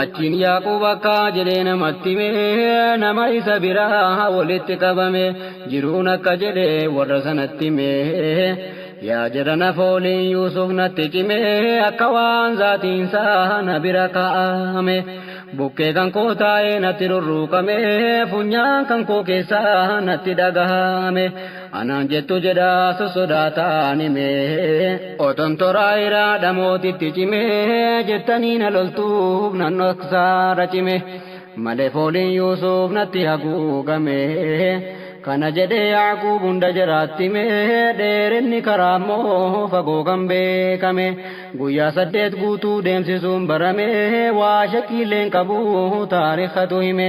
achiin Yaaqub akka jedhee namatti himee nama isa biraa walitti qabame jiruun akka jedhee warra sanatti himee yaa jedhana fooliin Yuusuf natti cimee akka waan zaatiinsaa na bira kaa'ame bukkee kan koo taa'ee natti rurruuqame funyaan kan koo keessaa natti dhagahame anaan jettu jedhaa sossodaataani mee oton toraayiraa dhamootitti cimee jettanii na loltuuf nan dhoksaara cime malee fooliin Yuusuf natti haguugame kana jedhee Yaaquub hunda jiraatti mee dheerinni karaa immoo fagoo kan beekame guyyaa 8 guutuu deemsisuun barame waa shakkiileen qabu taarikhatu hime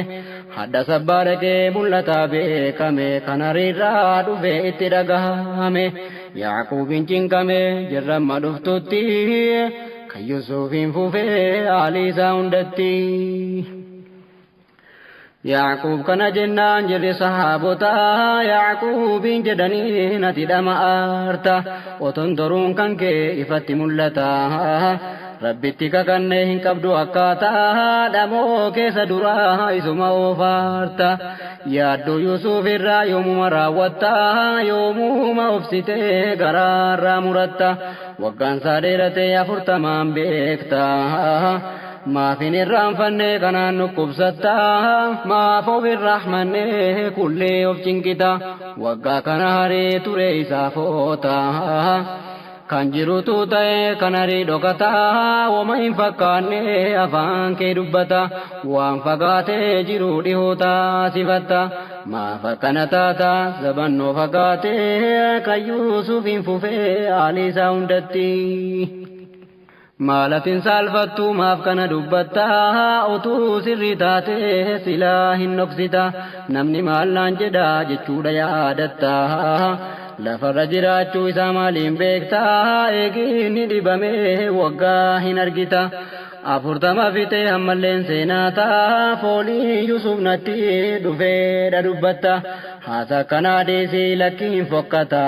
hadda sabbaa dhaqee mul'ataa beekame kana riirraa dhufe itti dhagahame Yaaquubin cinqame jirramma dhuftutti kan Yuusufiin fufee haalii isaa hundatti. Yaaquub kana jennaan jirri sahaabota Yaaquubin jedhanii nati dhama'aarta oton toruun kan kee ifatti mul'ata rabbitti kakanne hin qabdu akkaataa dhamoo keessa duraa isuma oofaarta yaadduu Yuusuf irraa yoomuma raawwatta yoomuma obsitee garaarraa muratta waggaan isaa dheerate 40 beekta maafin irraanfanne kanaan nukkubsatta maaf of irrahmanne kullee of cinkita waggaa kana haree ture isaaf oota kan jirutu ta'e kan harii dhokata wama hin fakkaanne afaan kee dubbata waan fagaatee jiru dhihoota sifatta maaf akkana taata zabannoo fagaatee kan Yuusufin fufee haalii isaa hundatti. Maalatin salfattu maaf kana dubbatta otuu sirrii taate silaa hin dhoksita namni maallaan jedha jechuudha yaadatta lafarra jiraachuu isaa maaliin beekta eeginni dhibame waggaa hin argita 40 fite hammalleen seenaata foolii Yuusuf natti dhufeedha dubbatta haasa kanaa deesii lakkiin fokkata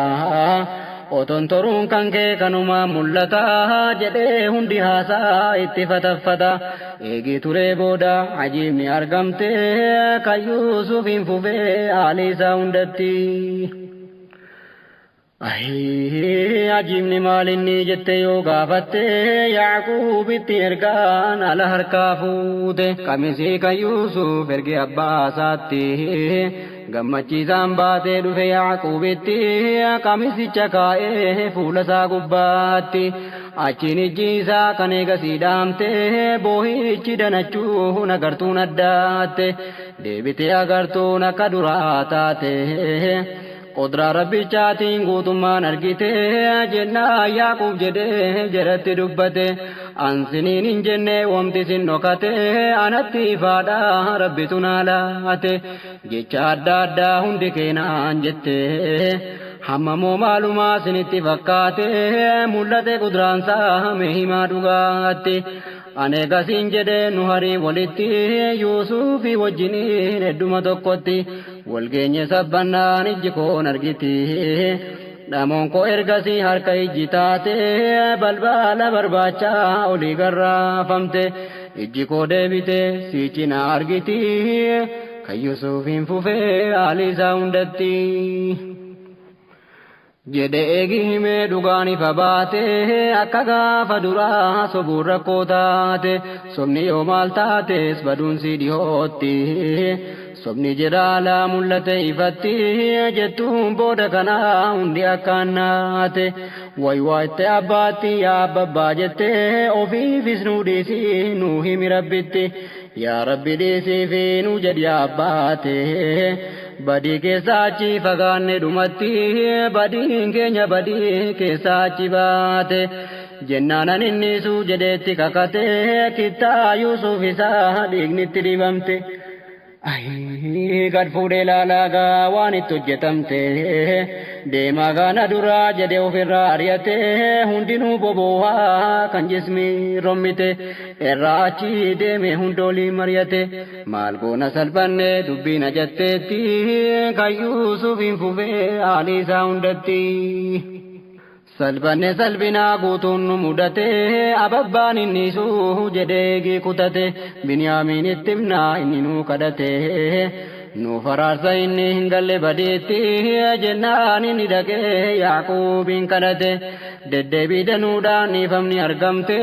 oton toruun kan kee kanuma mul'ata jedhee hundi haasaa itti fataffata eegi turee booda ajiibni argamte kan Yuusufin fufee haalii isaa hundatti. Ajiibni maalinni jette yoo gaafatte Yaaquubitti ergaan ala harkaa fuute qamisii kan Yuusuf erge abbaa isaatti gammachiisaan baatee dhufe Yaaquubitti qamisicha kaa'ee fuula isaa gubbaatti achiin ijji isaa kan eegasii dhaamte boohichi danachuun agartuun addaatte deebitee agartuun akka duraa taate qodraa rabbichaatiin guutummaan argite jennaa Yaaquub jedhee jedhatti dubbate ansiniin hin jenne wamti sin dhokate anatti ifaadha rabbitu naa laate jecha adda addaa hundi keenaan jette hammamoo maalumaa sinitti fakkaate mul'ate qudraansaa mee himaa dhugaatti ane gasiin jedhee nu harii walitti Yuusufi wajjiniin hedduma tokkotti walgeenye sabbannaan ijji koon argiti dhamoon koo ergasii harka ijji taate balbala barbaachaa olii garraafamte ijji koo deebite siicina argiti kan Yuusufin fufee haalii isaa hundatti. jedhe eegi himee dhugaan ifa baate akka gaafa duraa sobuun rakkoo taate sobni yoo maal taates baduun si dhihootti sobni jedhaalaa mul'ate ifatti jettuun booda kanaa hundi akkaan naate waywaa itti abbaatti yaa abbabbaa jette ofiifis nuu dhiisii nuu himi rabbitti yaa rabbi dhiisii fi nuu jedhi abbaate badii keessaa achi fagaanne dhumatti badiin keenya badii keessaa achi baate jennaanan innisu jedheetti kakate kittaa Yuusuf isaa dhiignitti dibamte gad fuudhee laalaagaa waan itti hojjetamte deemaa gaana duraa jedhe ofirraa ari'ate hundinuu boboo'aa kan jismi rommite irraa achi deeme hundoolii mari'ate maal goona salphanne dubbiin ajatteetti kan Yuusufin fufee haalii isaa hundatti. salphanne salphinaa guutuun nu mudate ababbaan innisu jedhee kutate Biniyaamiin itti himnaa inni nu kadhate nu faraarsa inni hin galle badeetti jennaan inni dhaqee Yaaquubin kadhate deddeebii danuudhaan dhiifamni argamte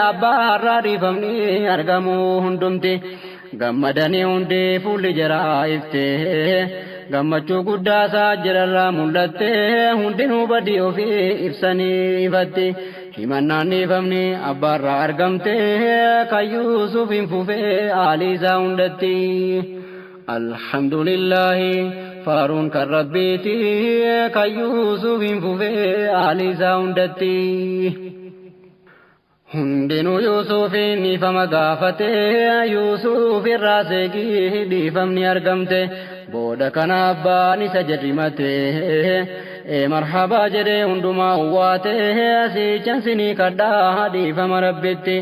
abbaarraa dhiifamni argamuu hundumti gammadanii hundi fuulli jaraa ifte gammachuu guddaa isaa jirarraa mul'atte hundinuu badii ofii ibsanii ifatti himannaan dhiifamni abbaarraa argamte kan Yuusuf hin fufee aalii isaa hundatti alhamdulillahi faaruun kan rabbiiti kan Yuusuf hin fufee aalii isaa hundatti hundinuu Yuusufin dhiifama gaafate Yuusuf irraa seeqii dhiifamni argamte booda kana abbaan isa jedhimate marhabaa jedhee hundumaa uwwaate siichan sinii kadhaa dhiifama rabbitti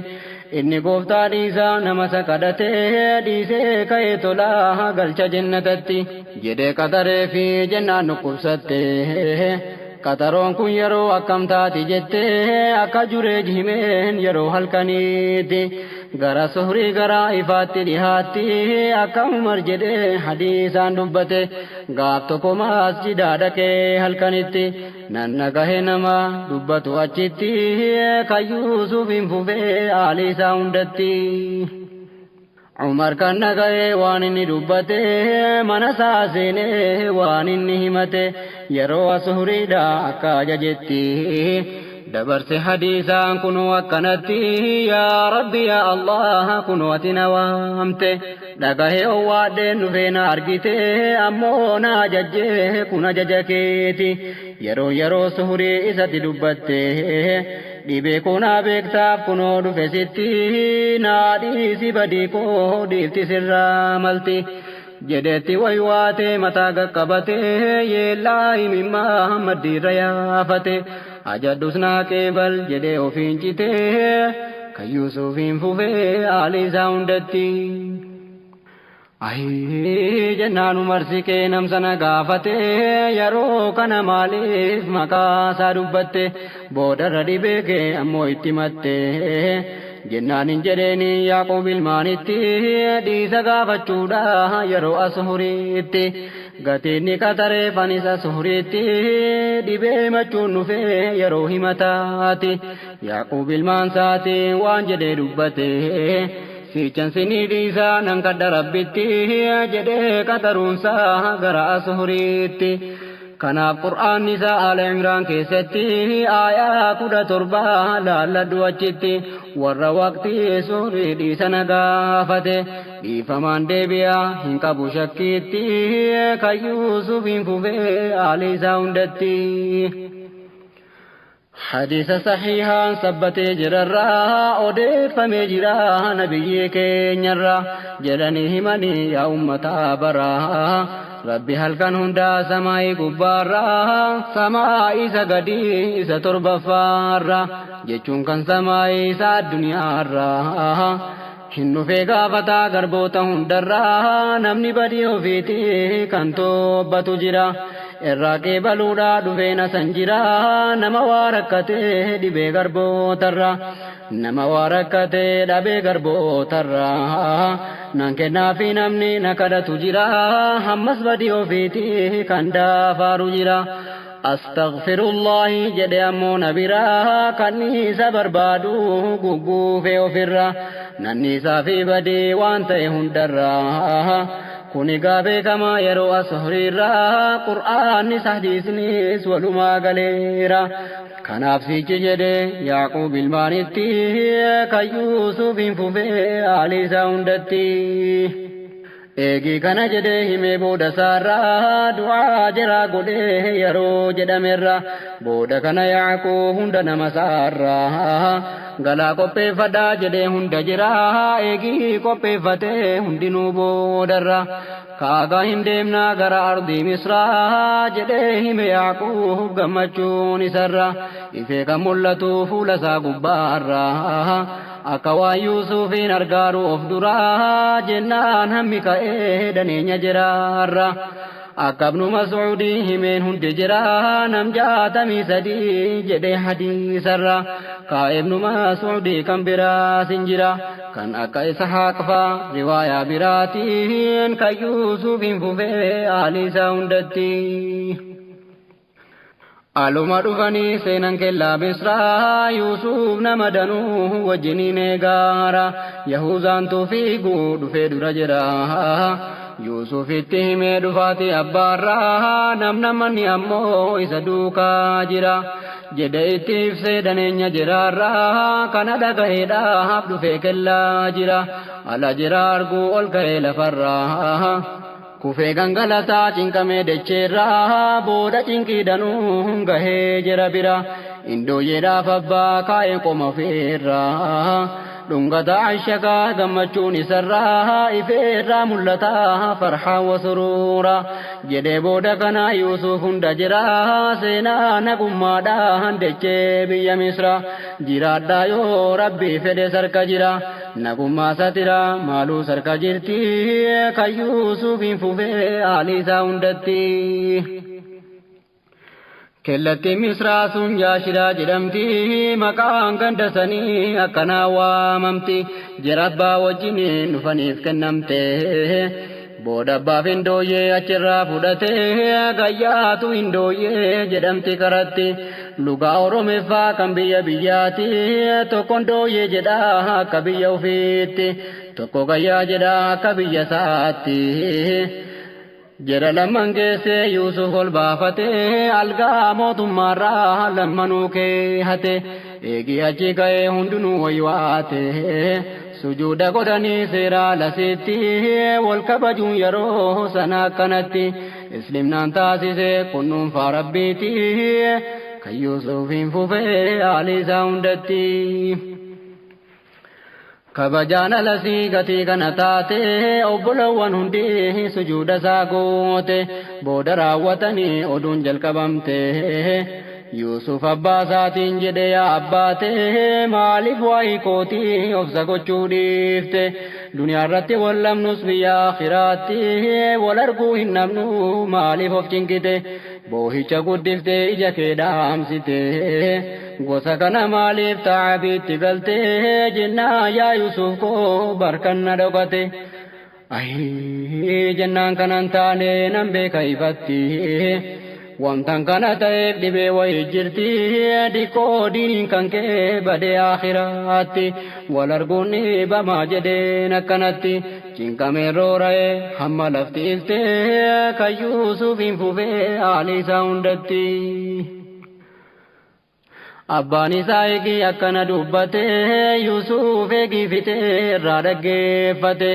inni gooftaa dhiisaa nama isa kadhate dhiisee ka'ee tolaa galcha jannatatti jedhee qataree fi jennaan dhukkubsatte qataroon kun yeroo akkam taati jettee akka juree himeen yeroo halkaniiti gara suhrii gara ifaatti dhihaatti akka Umar jedhee hadiisaan dubbate gaaf tokko masjidaa dhaqee halkanitti nanna gahee nama dubbatu achitti kan Yuusuf hin fufee aalii isaa hundatti Umar kan nagahee waan inni dubbate mana isaa seenee waan inni himate yeroo suhriidha akka ajajetti dabarse hadiisaan kunoo akkanatti yaa rabbi yaa Allah kunoo ati na waamte dhagahee owwaadheen dhufee na argite ammoo na ajajjee kun ajaja keeti yeroo suhrii isatti dubbatte dhibee kunaa beektaaf kunoo dhufe sitti naadhiisi badii koo dhiifti sirraa malti jedhetti waywaate mataa qaqqabate yeellaa himimmaa maddiirra yaafate ajadhus naa qeebal jedhee ofiin cite kan Yuusuf hin fufee aalii isaa hundatti jennaan Umar siqee namsana gaafate yeroo kana maaliif maqaa isaa dubbatte boodarra dhibee kee ammoo itti matte jennaan hin jedheeni Yaaqoob ilmaanitti dhiisa gaafachuudha yeroo asuhuriitti gatinni qataree fanisa asuhuriitti dhibee machuun dhufee yeroo himataati Yaaqoob ilmaan saati waan jedhee dubbate siichan sinii dhiisaa nan kadha rabbitti jedhee qataruunsaa gara asuhuriitti kanaaf qur'aanni isaa Aala Imraan keessatti aayaa 17 laalladhu achitti warra waqtii suhrii dhiisana gaafate dhiifamaan deebi'a hin qabu shakkiitti kan Yuusuf hin fufee aalii isaa hundatti حديث صحيحا ثبت جررا أوديت فمجرا نبي كينيرا جلني همني يا أمتا برا ربي هل كان هندا سماي كبارا سماي سغدي سترب فارا جچون كان سماي سا دنيا را hinnu feegaafataa garboota hundarraa namni badii ofiitii kan tobbatu jira irraa qeebaluudhaa dhufeena san jira nama waa rakkatee dhibee garbootarra nama waa rakkatee dhabee garbootarra nan kennaafi namni na kadhatu jira hammas badii ofiitii kan daafaaru jira أستغفر الله جد أمو نبرا كنيسة بربادو قبوفي وفرا ننيسة في بدي وانت هندرا كوني قابي كما يرو أسهريرا قرآن سحديثنيس ولما قليرا كنافسي جد يعقوب المانتي كيوسف فوفي علي ساندتي Egi kana jede hime boda sarra dua jara gode yaro jedamerra boda kana yaako hunda nama sarra gala koppe fada jede hunda jira egi koppe fate hundinu bodarra kaga hindemna gara ardi misra jede hime yaako gamachun isarra ife kamullatu fulasa gubbarra akawa Yusufin argaru of dura jennan hammi ka'ee daneenya jiraarra akabnu Mas'uudi himeen hundi jira nam 63 jedhe hadiisarra ka ibnu Mas'uudi kan biraasin jira kan akka Ishaaq fa riwaayaa biraatiin kan Yusufin fufee Aliisa hundatti aluma dhufanii seenan kellaa Misraa Yuusuf nama danuu wajjiniin eegaara Yahuuzaan fiiguu dhufee dura jira Yuusufitti himee dhufaati abbaarraa namni ammoo isa duukaa jira jedhe itti ibsee daneenya jiraarraa kana dhagaheedhaaf dhufee kellaa jira ala jira arguu ol ka'ee lafarraa kufee gangalataa cinqamee dacheerraa booda cinqiidhanuu gahee jira bira indooyeedhaaf abbaa kaa'ee qoma ofeerraa dhungata ashakaa gammachuun isarraa ifeerraa mul'ataa farhaa wasuruura jedhee booda kana Yuusuf hunda jira seenaa nagummaadhaan dachee biyya Misra jiraadhaa yoo rabbii fedhe sarka jira nagummaa satira maaluu sarka jirti kan Yuusufiin fufee haalii isaa hundatti. Kellatti Misraa sun Yaashiraa jedhamti maqaan ganda sanii akkanaa waamamti jiraat baa wajjiniin dhufaniif kennamte booda abbaaf hindooyyee achirraa fudhate gayyaatu hindooyyee jedhamti karatti lugaa Oromeeffaa kan biyya biyyaati tokko hindooyyee jedha akka biyya ofiitti tokko gayyaa jedha akka biyya isaatti. Jara lamman geesse Yuusuf ol baafate algaa mootummaarraa lammanuu keehate eegii achi ka'ee hundinuu waywaate sujuuda godhanii seeraa lasitti wal kabajuun yeroo sana akkanatti islimnaan taasise kunnuunfaa rabbiiti kan Yuusufiin fufee haalii isaa hundatti. Kabajaan alasii gatii kana taate obbolawwan hundi sujuuda isaa goote booda raawwatanii oduun jalqabamte Yuusuf abbaa isaatiin jedhe yaa abbaate maaliif waa'ee kootii obsa gochuu dhiifte duniyaa irratti wal lamnus biyya akhiraatti wal arguu hin dhabnu maaliif of cinqite boohicha guddifte ija kee dhaamsite gosa kana maaliif taabiitti galte jennaa yaa Yuusuf koo barkanna dhokate jennaan kanan taane nan beeka ifatti wantan kana ta'eef dhibee wayii jirti dhiqoo diiniin kan kee badee akhiraatti wal arguun dhiibamaa jedheen akkanatti cinqamee roora'ee hamma lafti iltee kan Yuusufiin fufee haalii isaa hundatti. Abbaan isaa eegii akkana dubbate Yuusuf eegii fitee irraa dhaggeeffate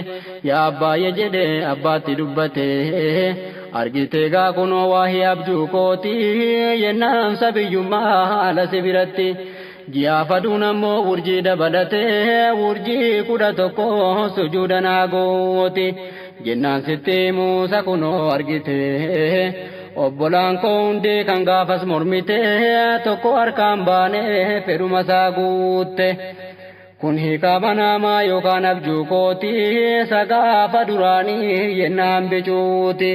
yaa abbaayye jedhe abbaatti dubbate argitee gaa kunoo waahii abjuu kooti yennaan sabiyyummaa haala si biratti ji'aaf aduun ammoo urjii dabalate urjii 11 sujuuda naa gooti jennaan sitti Muusaa kunoo argite. Obbolaan koo hundee kan gaafas mormite tokko harkaan baane fedhuma isaa guutte kun hiikaa banaamaa yookaan abjuu kooti sagaafa duraanii yennaan bicuuti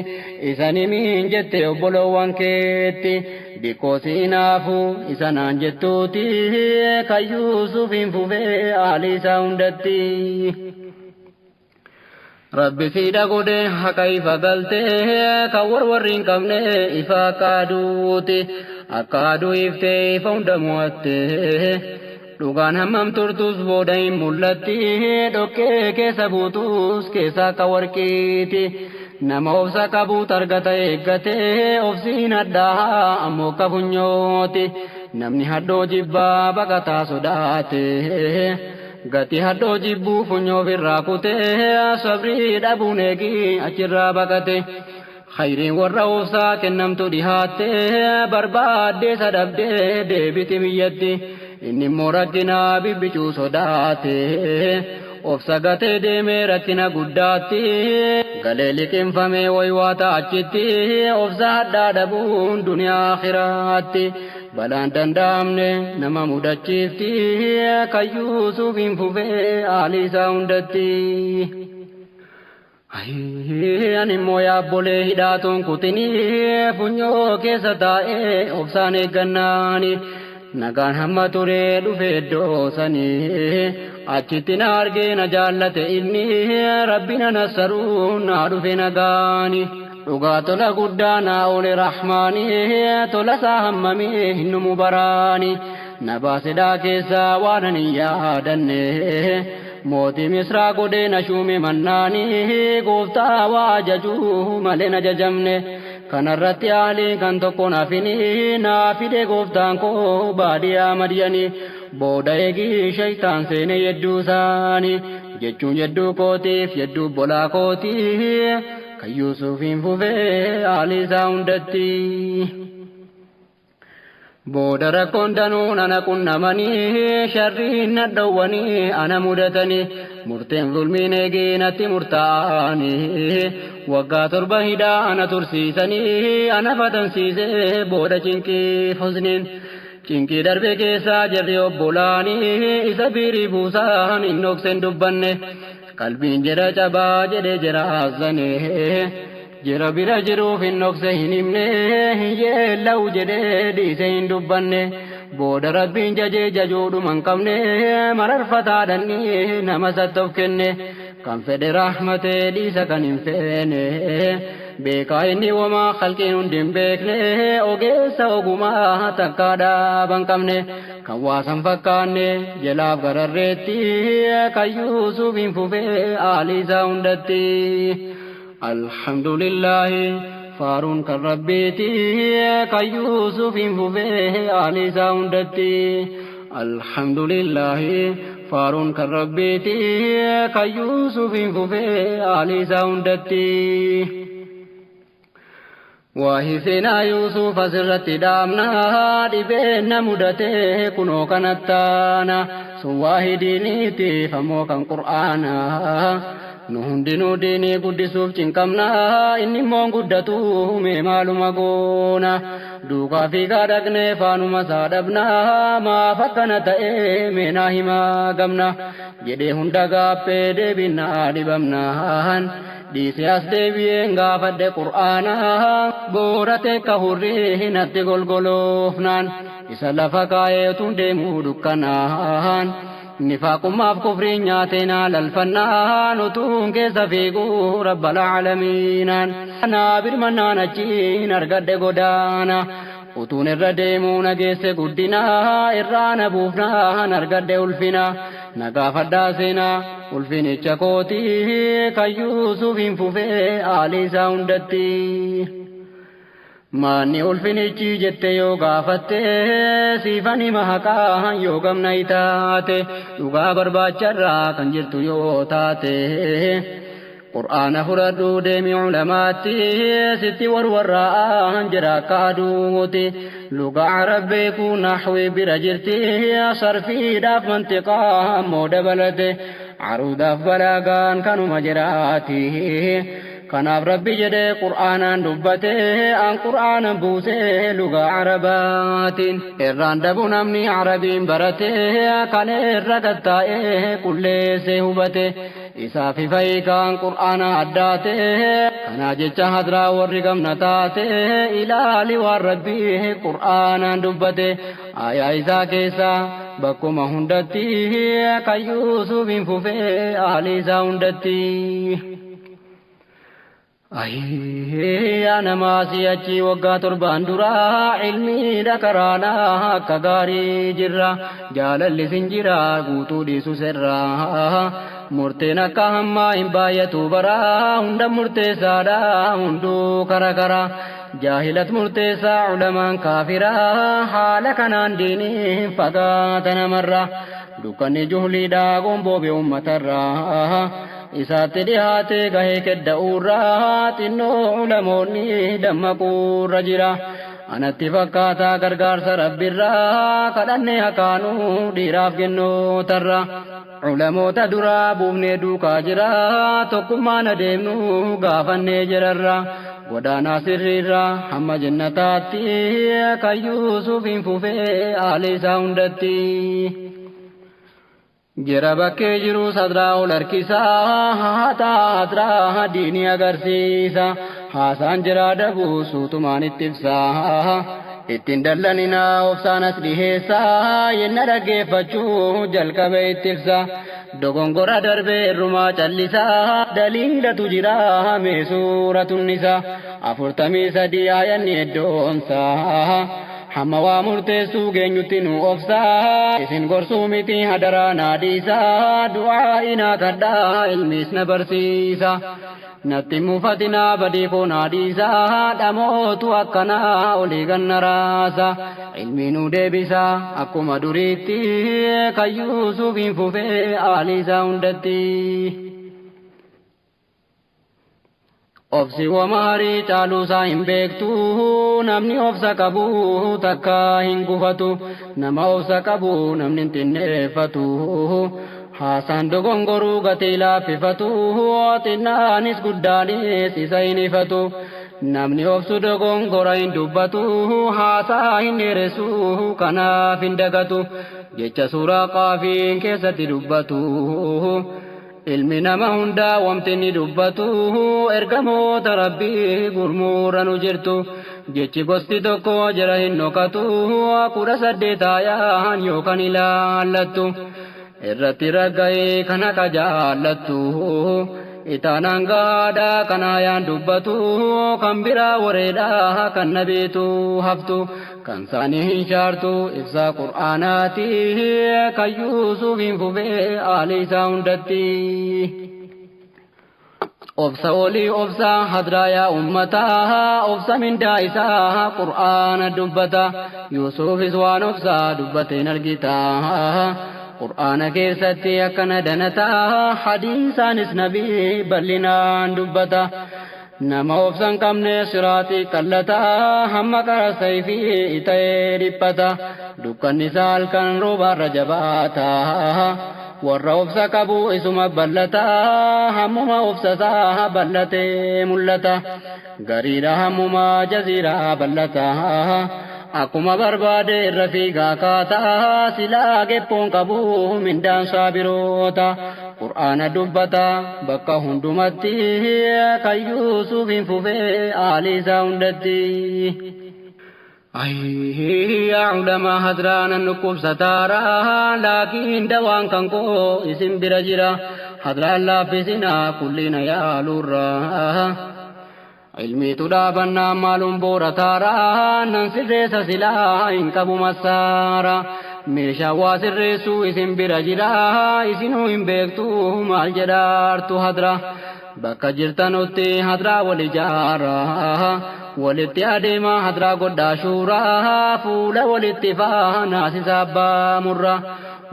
isani miin jette obbolowwan keetti dhiqoo siinaafu isanaan jettuuti kan Yuusufiin fufee haalii isaa hundatti. Rabbi siidha godhe haqa ifa galte kan warri hin qabne ifa akka aduuti akka aduu iftee ifa hunda mo'atte dhugaan hammam turtus booda hin mul'atti dhokkee keessa buutus keessa akka warqiiti nama obsa qabuut argata eeggate obsiin addaa ammoo akka funyooti namni haddoo jibbaa baqataa sodaate. Gati haddoo jibbuu funyoo firraa kutee sabrii dhabuun eegii achirraa baqate khayriin warra obsaa kennamtu dhihaatte barbaaddee sadhabdee deebiti biyyatti inni immoo rakkinaa bibbicuu sodaate obsa gatee deemee rakkina guddaatti galee liqinfamee waywaata achitti obsa haddaa dhabuun duniyaa akhiraatti. Balaan danda'amne nama mudachiifti kan Yuusufiin fufee haalii isaa hundatti. Ani immoo yaabbolee hidhaatuun kutinii funyoo keessa taa'ee obsaan eeggannaani nagaan hamma turee dhufee iddoo sanii achitti na argee na jaallate inni rabbi na nassaruu na dhufe nagaani. Dhugaa tola guddaa naa oole rahmaanii tola isaa hammamee hinnumu baraani na baasedhaa keessaa waan ani yaadanne موتي مصر قدين شومي مناني قوفتا واججو ملين ججمني كان الرتي علي كان تكون فيني نافد قوفتان كو باديا مدياني بودايقي شيطان سيني يدوساني جچون يدو كوتيف يدو بولا كوتي كيوسفين فوفي علي ساوندتي بودر كوندنون أنا كنا مني شرين ندواني أنا مدتني مرتين ظلمين جينتي مرتاني وقاتر بهدا أنا ترسيسني أنا فتنسيسي بودا جنكي حزنين جنكي دربي كيسا جري أبولاني إسا بيري بوسان إنوك سندبني قلبين جرى جبا جرى جرى حزني جرى بيرا جرو في النقص هنمني يلو جرى دي سين دبني بود ربين ججي ججود من قمني مرر فتادني نمست تفكني كم فد رحمة دي سكن انفيني بيكا إني وما خلقين اندم بيكني اوغيسا اوغما تكادا بنقمني كواسم فكاني جلاب غرر ريتي كيوسو بنفوفي آلي ساوندتي الحمد لله فارون كربيتي كيوسف فوفيه آلي ساوندتي الحمد لله فارون كربيتي كيوسف فوفيه آلي ساوندتي وهيسنا يوسف سرت دامنا دبنا مدته كنو كنتانا سواهدينيتي فموكا قرآنا nuhundinu dini guddisuuf cinqamna inni moon guddatu mee maaluma goona duukaa fi gaadhaqne faanuma saadhabna maaf akkana ta'e meenaa himaa gamna jedhee hunda gaaffee deebinaa dhibamnaan dhiise as deebi'een gaafadhe qur'aana boorate ka hurrii natti golgoloofnaan isa lafa kaa'eetuun deemuu dukkanaan نفاقما في كفر نياتنا للفنان وتون كيس فيقو رب العالمين أنا برمنا نجين أرقد قدانا وتون الرديمون كيس قدنا إرانا بوفنا نرقد ألفنا نقاف الداسنا ألفين الشكوتي كيوسف فوفي آلي ساوندتي ماني ألفينيچي جتة يو غافته سيفاني محقا يو غم نايتاته يوغا برباچرا کنجرتو يو تاته قرآن فرادو ديمي علماتي ستي ورورا انجرا كادوتي لغا عربي كو نحوي برجرتي صرفي داف منطقا مودبلته عروداف بلاغان كانوا مجراتي كناف ربي جدي قرآنا دبته عن قرآنا بوسه لغة عربات إران دبو نمني عربين برته كان إرقدتائه كل سهوبته إسافي فايكان قرآنا عداته كنا جيچا حضرا ورقم نتاته إلالي والربيه قرآنا دبته آيا إسا كيسا بكو مهندتي كيوسف فوفي آلي ساوندتي أنا ماسي أجي وقاتر باندورا علمي دكرانا كغاري جرا جال اللي سنجرا قوتو ديسو سرا مرتنا كهما إمبايتو برا هند مرتسادا هندو كرا كرا جاهلة مرتسا علمان كافرا حالكنا ديني فقاتنا مرة دكاني جهلي داغم بوبي أمترا isaatti dhihaate gahee kedda'uurraa xinnoo ulamoonni dammaquurra jira anatti fakkaataa gargaarsa rabbirraa kadhannee hakaanuu dhiiraaf kennootarra ulamoota duraa buufnee duukaa jira tokkummaan adeemnu gaafannee jirarra godaanaa sirriirra hamma jannataatti kan Yuusuf fufee haala isaa hundatti jira bakkee jiru sadraa ol harkisaa haataatraa diinii agarsiisa haasaan jira dabuu suutumaan itti ibsaa ittiin dallaninaa obsaanas dhiheessaa yenna dhaggeeffachuu jalqabe itti ibsa dogongora darbee irrumaa callisaa daliilatu jira mee suuratun isaa 43 aayanni eddoonsaa hamma waa murteessuu geenyutti nu obsa isin gorsuu miti hadaraa naadiisa du'aa inaa kadhaa ilmiis na barsiisa natti mufatinaa badii koo naadiisa dhamootu akkanaa olii ganna raasa ilmi nu deebisa akkuma duriitti kan Yuusufiin fufee aaliisaa hundatti. Obsi wamaarii caaluusaa hin beektu namni obsa qabu takka hin gufatu nama obsa qabu namni hin xinneeffatu haasaan dogongoruu gatii laaffifatu xinnaanis guddaanis isa hin ifatu namni obsu dogongora hin dubbatu haasaa hin dheeressu kanaaf hin dagatu jecha suuraa qaafiin keessatti dubbatu. ilmi nama hundaa wamti ni dubbatu ergamoota rabbii gurmuura nu jirtu jechi gosti tokko jira hin dhokatu 18 aayaan yookaan ilaallattu irratti ragga'ee kana kajaallattu itaanaan gaadhaa kan aayaan dubbatu kan biraa wareedhaa kan nabiitu haftu kan saanii hin shaartu ibsaa qur'aanaati kan Yuusufiin fufee aaliisaa hundatti. obsa olii obsa hadraayaa ummataa obsa mindaa isaa qur'aana dubbata Yuusufis waan obsa dubbateen argita qur'aana keessatti akkana danataa hadiisaanis nabii bal'inaan dubbata nama obsan qabne siraatii qallataa hamma qara sayfii ta'ee dhiphata dukkanni isaa halkan roobaarra jabaata warra obsa qabu isuma ballata hammuma obsasaa ballatee mul'ata gariidha hammuma jaziiraa ballata akkuma barbaade irra fiigaa kaataa silaa geppoon qabu mindaan saabiroota qur'aana dubbata bakka hundumatti kan Yuusufiin fufee aaliisaa hundatti. yaa ulamaa hadraana nukkubsataara laakiin dawaan kan koo isin bira jira hadraan laaffisinaa kullina yaaluurra ilmiitu dhaabannaa maaluun boorataara nan sirreessa silaa hin qabu massaara meeshaa waa sirreessuu isin bira jira isinuu hin beektu maal jedhaartu hadra bakka jirtanutti hadraa wal ijaara walitti adeema hadraa godhaa shuuraa fuula walitti faanaasisa abbaa murra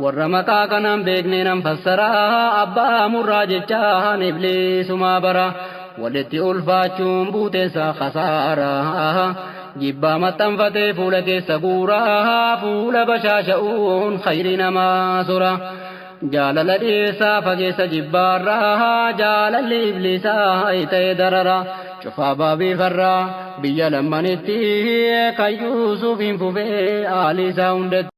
warra maqaa kanaan beeknee nan fassaraa abbaa murraa jechaan ibliisumaa bara walitti ulfaachuun buuteensa khasaaraa jibbaa maxxanfatee fuula keessa guuraa fuula bashaasha'uun khayri namaa sora jaalala dhiyeessaa fageessa jibbaarraa jaalalli ibliisaa ta'e darara cufaa baabii farraa biyya lammanitti kan Yuusufiin fufee aaliisaa hundatti.